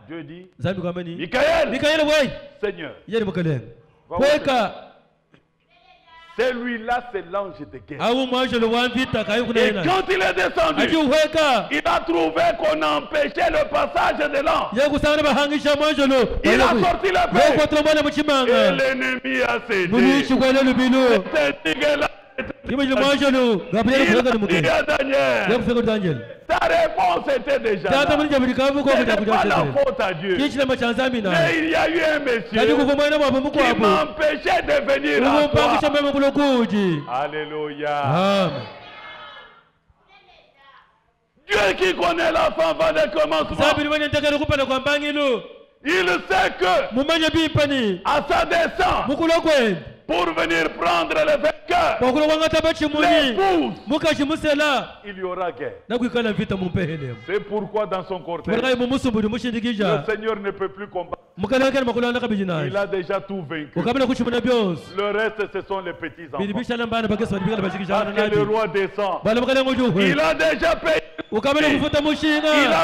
Dieu dit, Michael, Seigneur, celui-là, c'est l'ange de guerre. Et quand il est descendu, il a trouvé qu'on empêchait le passage de l'ange. Il a sorti la paix. Et l'ennemi a cédé. Il a dit à Daniel, ta réponse était déjà là. Ce n'est pas la faute à Dieu. Mais il y a eu un monsieur qui m'empêchait de venir à toi. Alléluia. Amen. Dieu qui connaît la fin va des commencements. Il sait que à sa descente, pour venir prendre le vainqueur, l'épouse, il y aura guerre. C'est pourquoi dans son cortège, le Seigneur ne peut plus combattre Il a déjà tout vaincu. Le reste, ce sont les petits enfants. Parce que le roi descend. Il a déjà payé. Il a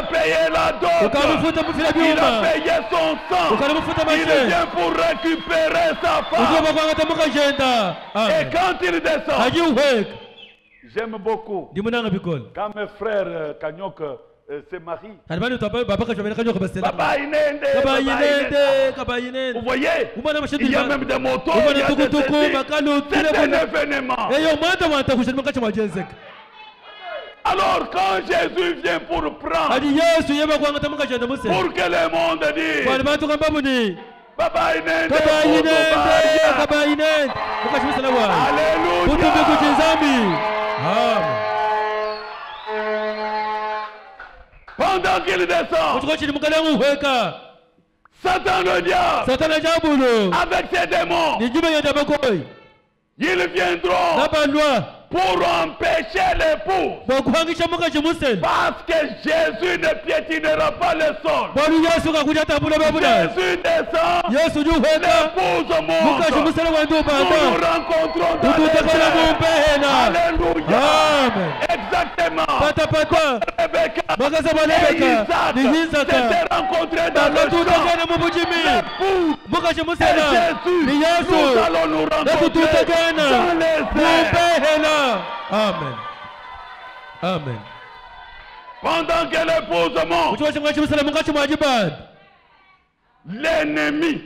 payé la dot. Il a payé son sang. Il vient pour récupérer sa femme. Et quand il descend, j'aime beaucoup quand mes frères Kanyok se marient. Vous voyez, il y a même des motos, il y a des c'est un événement. Alors quand Jésus vient pour prendre, pour que le monde dise, pendant qu'il descend, Satan le diable, avec ses démons, ils viendront pour empêcher l'époux. Parce que Jésus ne piétinera pas le sol. Jésus descend, l'épouse monte. Nous nous rencontrons dans les airs. Alléluia. Exactement. Rebecca et Isaac s'étaient rencontrés dans le champ. L'épouse et Jésus, nous allons nous rencontrer dans les airs. Amen. Amen. Pendant que l'épouse monte, l'ennemi,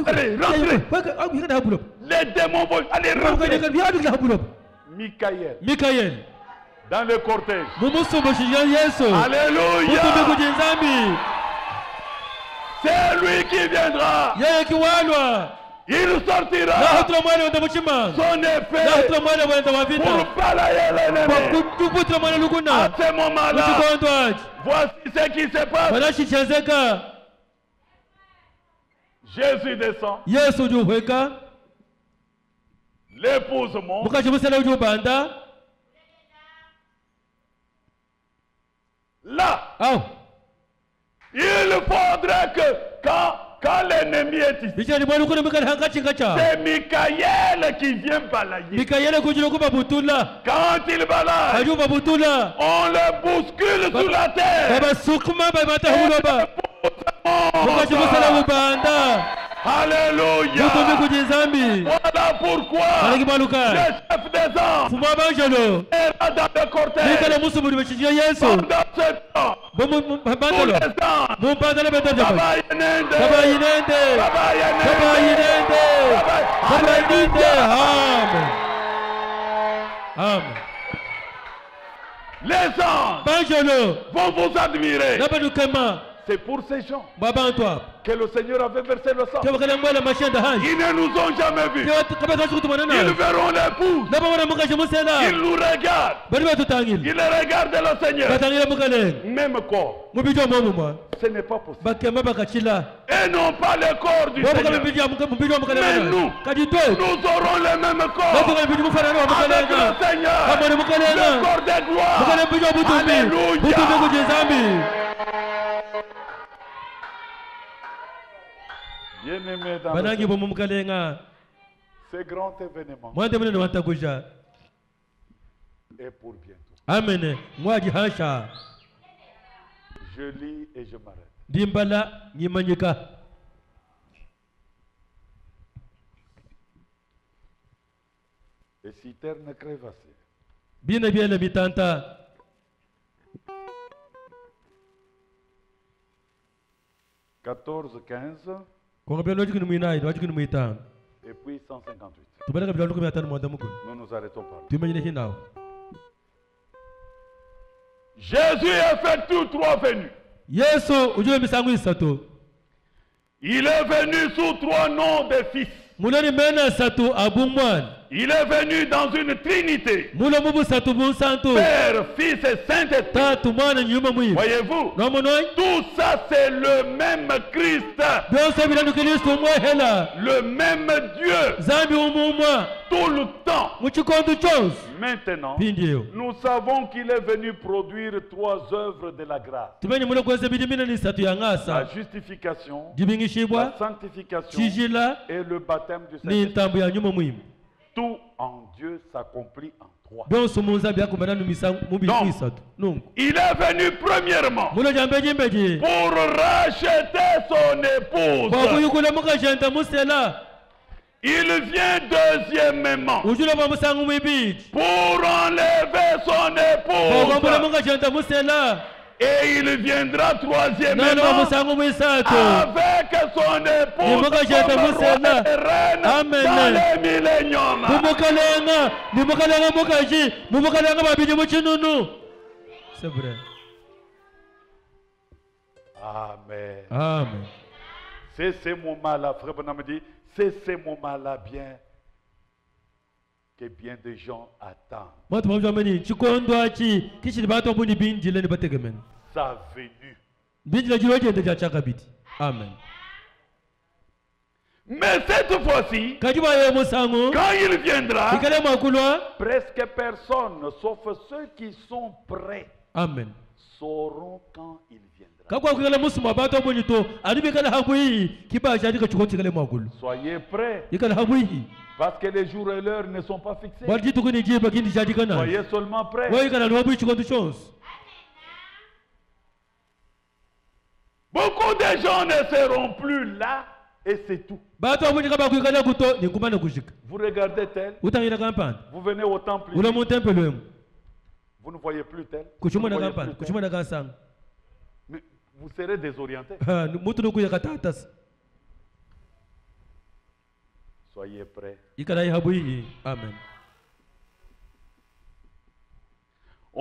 allez, rentrez. Les démons vont aller rentrer. Michael, dans le cortège. Alléluia. C'est lui qui viendra. Il sortira son épée pour balayer l'ennemi. À ce moment-là, voici ce qui se passe. Jésus descend. L'épouse monte. Là, il faudrait que quand l'ennemi est ici, c'est Michael qui vient balayer. Quand il balaye, on le bouscule sous la terre. Alléluia. Voilà pourquoi le chef des anges est là dans le cortège. Pendant ce temps, tous les anges, les anges vont vous admirer. C'est pour ces gens que le Seigneur avait versé le sang. Ils ne nous ont jamais vus. Ils verront l'épouse. Ils nous regardent. Ils regardent le Seigneur. Même corps. Ce n'est pas possible. Et non pas le corps du Seigneur. Mais nous aurons le même corps avec le Seigneur. Le corps de gloire. Alléluia. Bien-aimé dans le ce grand événement est pour bientôt. Amen. Je lis et je m'arrête. Et si terre ne crève assez, 14, 15 et puis 158. Nous nous arrêtons par là. Jésus a fait tout 3 venues. Il est venu sous 3 noms de fils. Il est venu dans une trinité. Mula mubusatu bunsantu. Père, Fils et Saint-Esprit. Tatu mwana nyuma mwi. Voyez-vous? Nomonoi. Tout ça c'est le même Christ. Byose bilanu Kristo mwehela. Le même Dieu. Zambi umumwa. Tout le temps. Muchikondo chose. Maintenant, Pindio. nous savons qu'il est venu produire 3 œuvres de la grâce. Tumenye mulo kweze bidimina ni satu ya ngasa. La justification, Jibingishibwa. la sanctification Chijila. et le baptême du Ni Saint-Esprit. ntambu ya nyuma mwimu. Tout en Dieu s'accomplit en 3. Byose munza byakumbana numisangu mubili isatu. Nungu. Il est venu premièrement Mulo jambeji mbeji. pour racheter son épouse. Kwa kuyukula mukajenda musela. Il vient deuxièmement Ujula ba musangu mwibiji. pour enlever son Kwa épouse. mukajenda musela. Et il viendra Nano troisièmement musangu mwisatu. avec son épouse comme roi et reine Amen. dans les milléniums. Nimukalenga mukaji. Nimukalenga babiji muchinunu. C'est vrai. Amen. Amen. C'est ces moments-là, frère Bonhomme dit, c'est ces moments-là bien que bien de gens attendent. Mwatu mwamjameni chikondwa chi kishi bato buni binjile ni bategemen. Sa venue. Binjile jiroje ndeja chakabiti. Amen. Mais cette fois-ci, Kajiba ye musangu. quand il viendra, Ikale makulwa. presque personne, sauf ceux qui sont prêts, Amen. sauront quand il viendra. Kakwa kukale musuma bato buni to adibi kale habui kiba jadi kachukoti kale makulu. Soyez prêts, Ikale habui. parce que les jours et l'heure ne sont pas fixés. Walji tukuni jiba kindi jadi kana. Soyez seulement prêts. Wa ikale habui chikondi chons. Beaucoup de gens ne seront plus là et c'est tout. Bato buni kaba kukale kuto ni kumana kushika. Vous regardez tel, Utangira kampani. vous venez au temple, Ule ici, mu temple wemu. vous ne voyez plus tel. Vous Kuchuma ne na voyez kampani. plus tel. Kuchuma na kansanga. Mais vous serez désorienté. Mutu nukuya katatas. Soyez prêts. Ikala habui. Amen.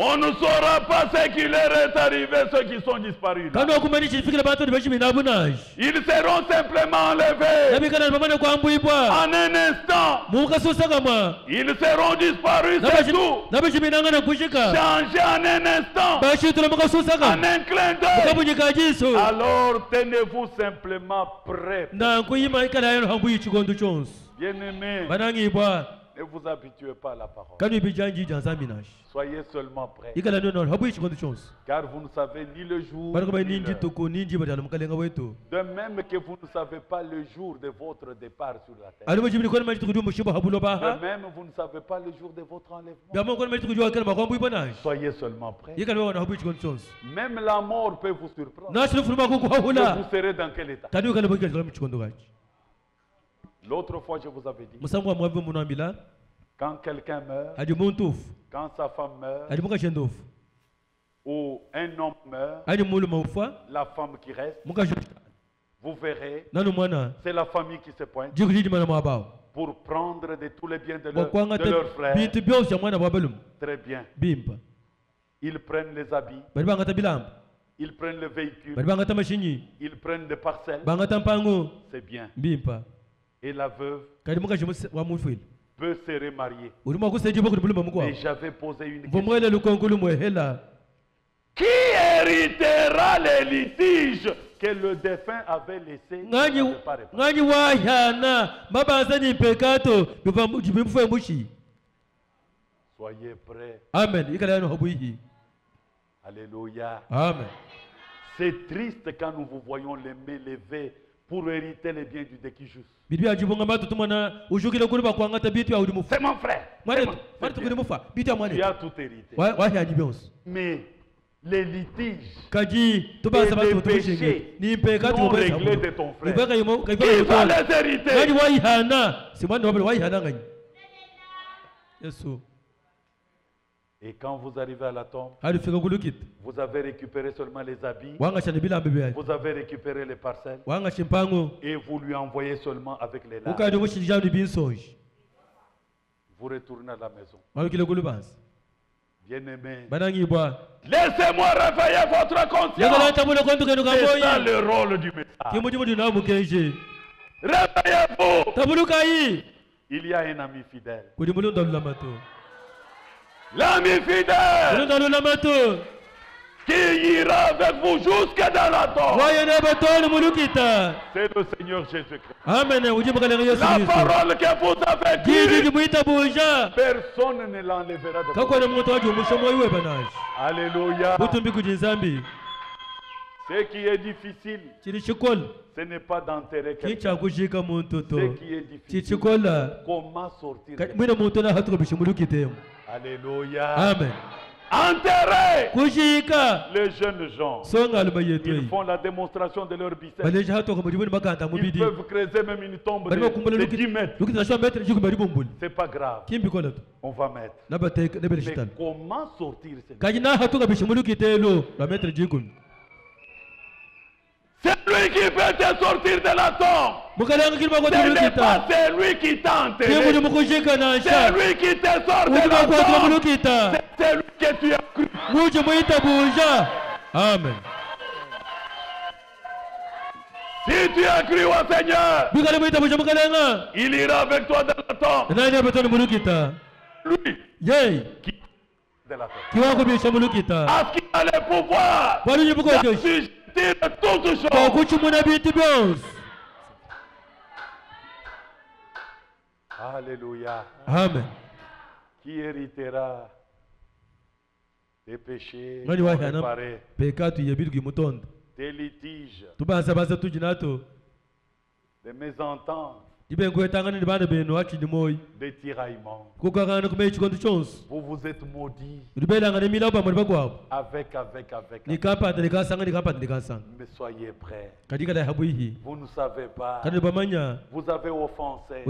On ne saura pas ce qui leur est arrivé, ceux qui sont disparus. là. Kano kumani chifikile bato ni bashi minabunaj. Ils seront simplement enlevés. Nabi kana mama kwa mbuibwa. En un instant, Muka susa kama. ils seront disparus, c'est tout. Nabi chiminanga na kushika. Changez en un instant, Bashi tula muka susa en kama. un clin d'œil. Mukabunyika jiso. Alors tenez-vous simplement prêts. Na kuyima ikala yano habui chikondo chons. Bien-aimés, Banangi bwa. ne vous habituez pas à la parole. Kanu bijanji janzaminaj. Soyez seulement prêts. Ikala no habui chikondo chons. Car vous ne savez ni le jour, Baraka ba ni ninji l'heure. toko ninji badala mukalenga wetu. De même que vous ne savez pas le jour de votre départ sur la terre. Alimo jibini kwa maji tukudu mushiba habulo De ba. même, vous ne savez pas le jour de votre enlèvement. Gamo kwa maji tukudu akala kwa mbuibwa. Soyez seulement prêts. Ikala wana habui chikondo chons. Même la mort peut vous surprendre. Nashinu fuluma kuku Que hahula. vous serez dans quel état? Kanu kala bukira kwa chikondo gachi. L'autre fois, je vous avais dit, Musangu wa mwavu munambila. quand quelqu'un meurt, Hadi muntuf. quand sa femme meurt, Hadi muka shendof. ou un homme meurt, Hadi mulu maufa. la femme qui reste, Muka shuk. vous verrez, Nanu mwana. c'est la famille qui se pointe Jigujiji mana mwabao. pour prendre de tous les biens de Wakwanga leur frère. bintu byose ya mwana babelum. Très bien. Bimpa. Ils prennent les habits, Bari bangata bilampa. ils prennent le véhicule, Bari bangata mashinyi. ils prennent des parcelles. Bangata mpango. C'est bien. Bimpa. Et la veuve Kadi muka shimu wa mufil. peut se remarier. Uruma kuseji boku buluma mukwa. Mais j'avais posé une question. Vomwele lukonkulu mwehela. Qui héritera les litiges que le défunt avait laissés? Ngani wahana. Mabanza ni pekato. Bimfwe mushi. Soyez prêts. Amen. Ikala yano habuihi. Alléluia. Amen. C'est triste quand nous vous voyons les mains levées pour hériter les biens du déquijus. Bibi ajibunga matu tumana ujukile kuri bakwangata bitu ya udimufa. C'est mon frère. Mwane C'est mwane bien. tukuni mufa. Bitu ya Tu mwane. as tout hérité. Wahi ajibons. Mais les litiges Kaji tubasa et les batu tumushinge. péchés Ni peka non tukwesa. réglés de ton frère, Ibaka yimo qui kaibaka va yimo. les hériter? Ngani wahi hana. Simani wabele wahi hana ngani. Yesu. Et quand vous arrivez à la tombe, Hadi fika gulukit. vous avez récupéré seulement les habits, Wanga shani bila mbebe. vous avez récupéré les parcelles Wanga shimpango. et vous lui envoyez seulement avec les larmes. Ukadi mushi jani binsoj. Vous retournez à la maison. Wangile gulubans. Bien-aimés, Banangi bwa. laissez-moi réveiller votre Yagala conscience. tamulo kontu kenu C'est ça kamoyi. le rôle du message. Kimuji mudu na mukenje. Réveillez-vous. Tabulu kai. Il y a un ami fidèle. L'ami fidèle qui ira avec vous jusque dans la tombe. C'est le Seigneur Jésus-Christ. Amen. La parole que vous avez dit, personne ne l'enlèvera de vous. Alléluia. Ce qui est difficile, ce n'est pas d'enterrer quelqu'un. Ce qui est difficile, comment sortir. Alléluia. Amen. Enterrer les jeunes gens, ils font la démonstration de leur biceps. Ils peuvent creuser même une tombe de 10 mètres. C'est pas grave. On va mettre. Mais comment sortir c'est lui qui peut te sortir de la tombe. Ce n'est pas celui qui t'a enterré. C'est lui qui te sort de la tombe. C'est lui que tu as cru. Amen. Si tu as cru au Seigneur, il ira avec toi dans la tombe. Lui qui de la tombe. Est-ce qu'il a le pouvoir de toutes choses? Alléluia. Amen. Qui héritera des péchés, des litiges, des mésententes, des tiraillements. Vous vous êtes maudits avec. Mais soyez prêts. Vous ne savez pas. Vous avez offensé.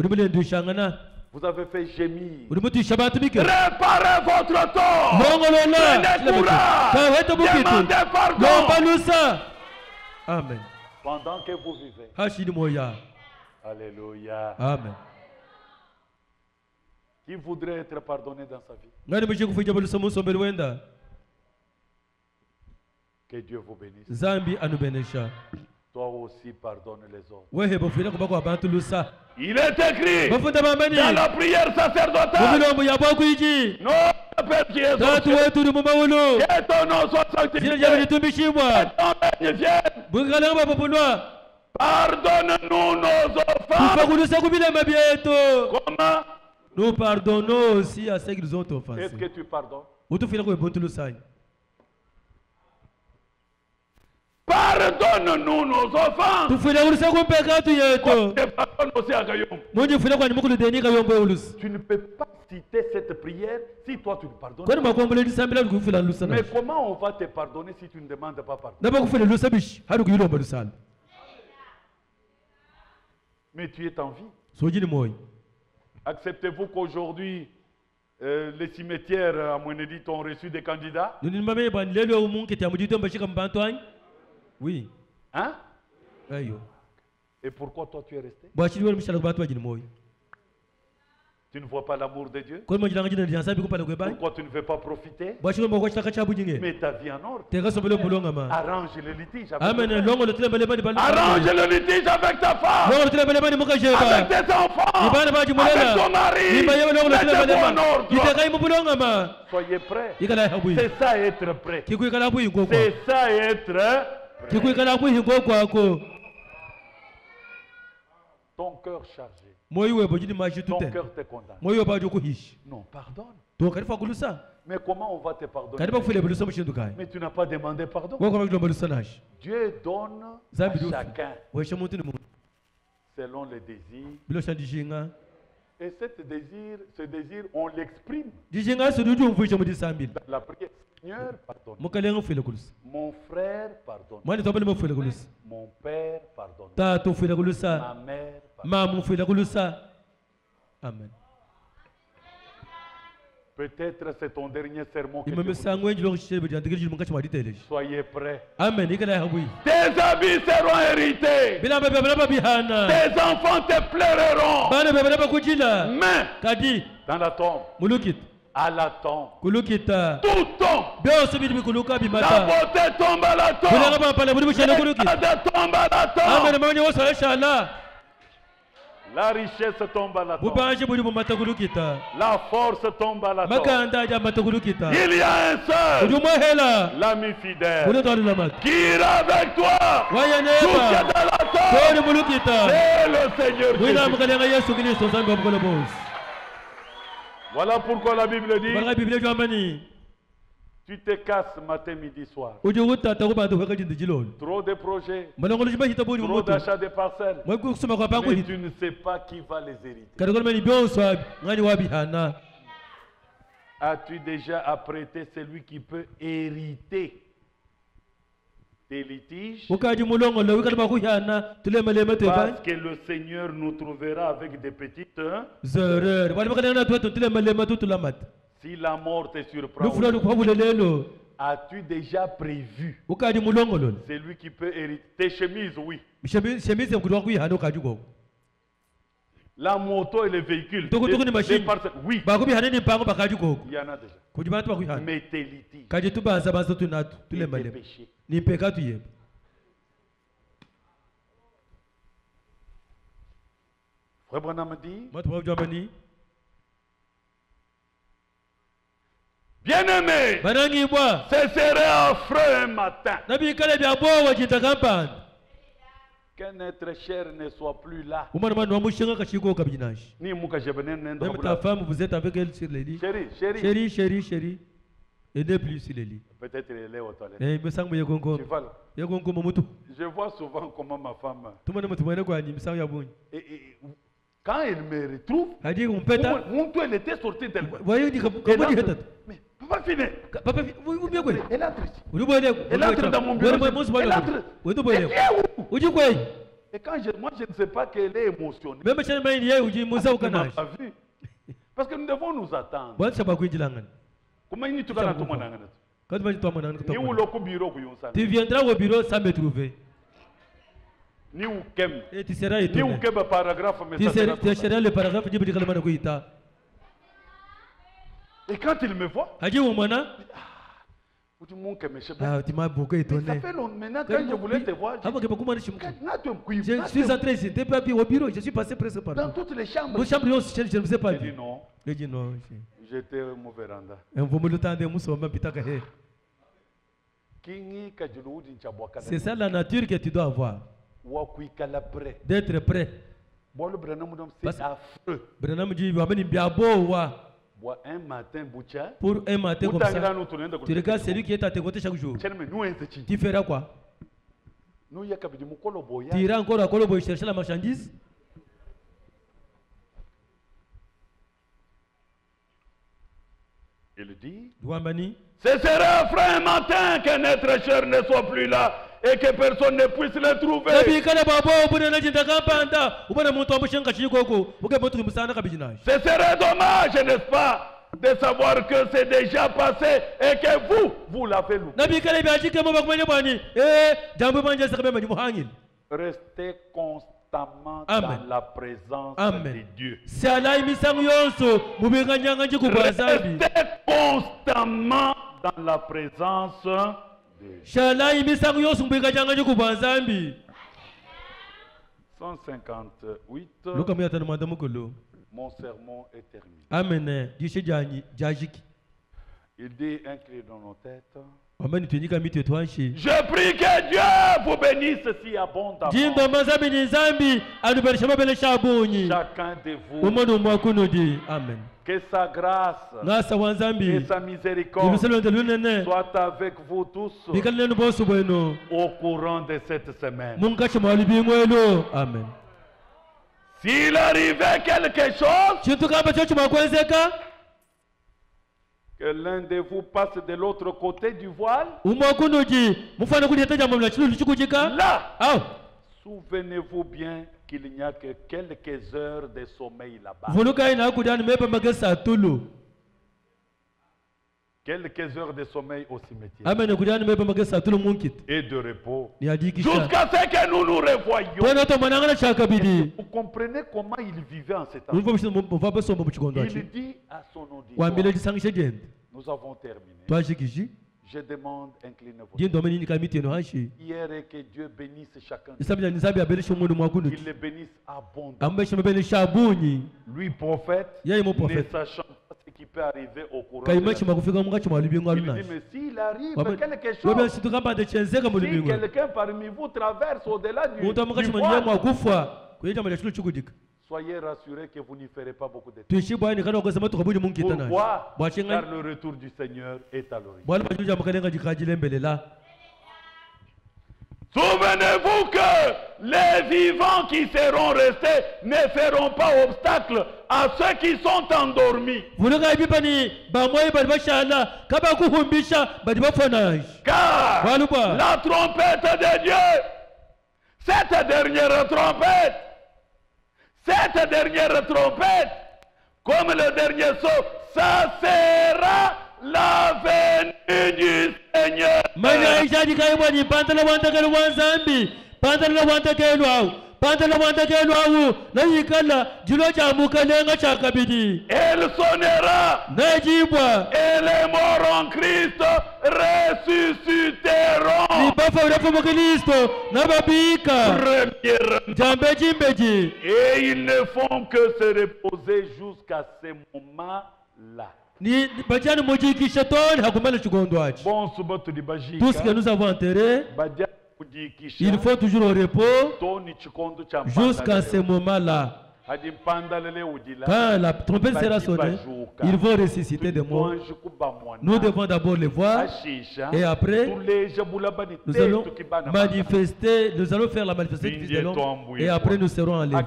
Vous avez fait gémir. Réparez votre tort. Prenez courage. Demandez pardon. Amen. Pendant que vous vivez. Alléluia. Amen. Qui voudrait être pardonné dans sa vie? Que Dieu vous bénisse. Toi aussi pardonne les autres. Il est écrit dans la prière sacerdotale. Notre Père qui est aux cieux, que ton nom soit sanctifié, que ton règne vienne. Pardonne-nous nos offenses. Comment? Nous pardonnons aussi à ceux qui nous ont offensés. Est-ce que tu pardonnes? Pardonne-nous nos offenses. Tu ne peux pas citer cette prière si toi tu ne pardonnes pas. Mais comment on va te pardonner si tu ne demandes pas pardon? Mais tu es en vie. Acceptez-vous qu'aujourd'hui les cimetières à Mouenedit ont reçu des candidats? Oui. Hein? Et pourquoi toi tu es resté? Tu ne vois pas l'amour de Dieu? Pourquoi tu ne veux pas profiter? Mets ta vie en ordre. Arrange le litige avec Arrange le litige avec ta femme, avec tes enfants, avec ton mari. Mettez-vous en ordre. Soyez prêts. C'est ça être prêt. C'est ça être prêt. Ton cœur chargé. Ton cœur te condamne. Non, pardonne. Mais comment on va te pardonner? Mais tu n'as pas demandé pardon. Dieu donne à chacun selon les désirs. Et ce désir, on l'exprime. La prière, Seigneur, pardonne. Mon frère, pardonne. Mon père, pardonne. Ma mère, pardonne. Amen. Peut-être c'est ton dernier sermon que tu veux. Soyez prêts. Amen. Tes habits seront hérités. Tes enfants te pleureront. Mais dans la tombe, à la tombe, tout tombe. La beauté tombe à la tombe. La tombe à la tombe. La richesse tombe à la tombe. Bubanje buri mu mataguru kita. La force tombe à la tombe. Makanda ya mataguru kita. Il y a un seul. Ujumo hela. L'ami fidèle. Uno tawali lamat. Qui ira avec toi. Wayaneba. Jusqu'à la tombe. Tori mulukita. C'est le Seigneur Wina Jésus. mkalenga Yesu Kristo zambi wabukolo boss. Voilà pourquoi la Bible dit. Bala Bible jamani. Tu te casses matin, midi, soir. Ujuta takuba ndo hakaji ndijilolo. Trop de projets. Malongolo jiba hitabuni Trop moto. d'achats de parcelles. Mwe kusoma kwa pango Mais hit. tu ne sais pas qui va les hériter. Kadogolo meni bionso ngani wabihana. As-tu déjà apprêté celui qui peut hériter tes litiges? Ukaji mulongo lo wikali bakuhana tulemeleme tebani. Parce que le Seigneur nous trouvera avec des petites. Zerere. Wali bakalena twetu tulemeleme tutulamat. Si la mort te surprend, Lufula lukwabule lelo. as-tu déjà prévu Ukaji mulongo lo. celui qui peut hériter tes chemises? Oui. Shemize mkudwa kuhana ukaji go. La moto et les véhicules. Tukutuku ni machine. Oui. Bakubi haneni mpango bakaji go. Il y en a déjà. Kujibantu bakuhana. Mais tes litiges Kaji tubanza banza tunatu et tes tulemeleme. péchés. Ni peka tuye. Frère Branham dit, Matu wa jamani. bien-aimé, Banangi bwa. ce serait affreux un matin Nabi kale bya bo wajita kampan. qu'un être cher ne soit plus là. Umana manu wa mushinga kashiko kabijinashi. Ni muka jebene nendo Même ta kabula. femme vous êtes avec elle sur le lit. Chérie. Chérie. Et ne plus sur le lit. Peut-être elle est aux toilettes. Eh me yegongo. Tu vas là. Yegongo momutu. Je vois souvent comment ma femme. Tumana mutu mwana kwa ni misang yabunyi. Et quand elle me retrouve, Hadi umpeta. mon toit elle était sortie d'elle. Wayo di kabodi hetat. Mais papa fini. Papa vous bien quoi? Elle entre ici. Elle entre dans mon bureau. Elle entre. Elle vient où? Uji quoi? Et quand moi je ne sais pas qu'elle est émotionnée. Même chez moi il y a uji musa ukanash. Parce que nous devons nous attendre. Bon ça ba kuinjilangan. Comment il tu vas tout mon angana? Quand tu vas mon Ni où le bureau que yonsa. Tu viendras au bureau sans me trouver. Ni où kem. Et tu seras Ni où étonné. kem paragraphe mais Tu seras le paragraphe du Bidikala Manakuita. Et quand il me voit, Hadi umana? tu montes que monsieur. Ah, tu m'as beaucoup Ça étonné. fait longtemps maintenant quand je voulais te voir. Je suis entré ici, t'es pas au bureau, je suis passé presque partout. Dans toutes les chambres. Vos chambres, je ne vous ai pas Il vu. dit non. Je dis non. J'étais au mon véranda. Vous me le tendez, vous me pitaka. C'est ça la nature que tu dois avoir. D'être prêt. C'est affreux. Branham dit, vous amenez bien beau. Un matin, Pour un matin comme ça, tu regardes celui qui est à tes côtés chaque jour. Tu feras quoi? Tu iras encore à Kolobo chercher la marchandise? Il dit, ce serait affreux un matin qu'un être cher ne soit plus là et que personne ne puisse le trouver. Ce serait dommage, n'est-ce pas, de savoir que c'est déjà passé et que vous l'avez loupé. Restez constamment dans la présence de Dieu. Restez constamment dans la présence de Dieu. 158. Mon sermon est terminé. Amen. Il dit, un cri dans nos têtes. Je prie que Dieu vous bénisse si abondamment. Chacun de vous. Amen. Que sa grâce et sa miséricorde soient avec vous tous au courant de cette semaine. Amen. S'il arrivait quelque chose, que l'un de vous passe de l'autre côté du voile, là, souvenez-vous bien qu'il n'y a que quelques heures de sommeil là-bas. Quelques heures de sommeil au cimetière. Et de repos. Jusqu'à ce que nous nous revoyions. Vous comprenez comment il vivait en ce temps. Il dit à son auditoire, nous avons terminé. Je demande, inclinez-vous. Hier et que Dieu bénisse chacun. Il les bénisse abondamment. Lui, prophète, ne sachant pas ce qui peut arriver au courant de la vie. Il dit, mais s'il arrive quelque chose, si quelqu'un parmi vous traverse au-delà du voile, soyez rassurés que vous n'y ferez pas beaucoup de temps. Pourquoi? Car le retour du Seigneur est à l'horizon. Souvenez-vous que les vivants qui seront restés ne feront pas obstacle à ceux qui sont endormis. Car la trompette de Dieu, cette dernière trompette, comme le dernier saut, ça sera la venue du Seigneur. Elle sonnera et les morts en Christ ressusciteront. Et ils ne font que se reposer jusqu'à ce moment-là. Tout ce que nous avons enterré, il faut toujours au repos jusqu'à ce moment-là. Quand la trompette sera sonnée, ils vont ressusciter des morts. Nous devons d'abord les voir et après nous allons manifester, nous allons faire la manifestation du Fils de l'homme et après nous serons enlevés.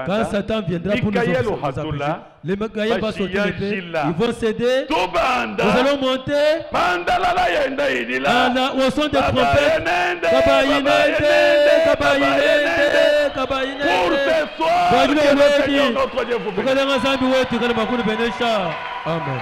Quand Satan viendra pour nous empêcher, les Gaïens vont sortir l'épée, ils vont céder, nous allons monter au son des trompettes. Pour ce soir, que le Seigneur notre Dieu vous bénisse. Amen.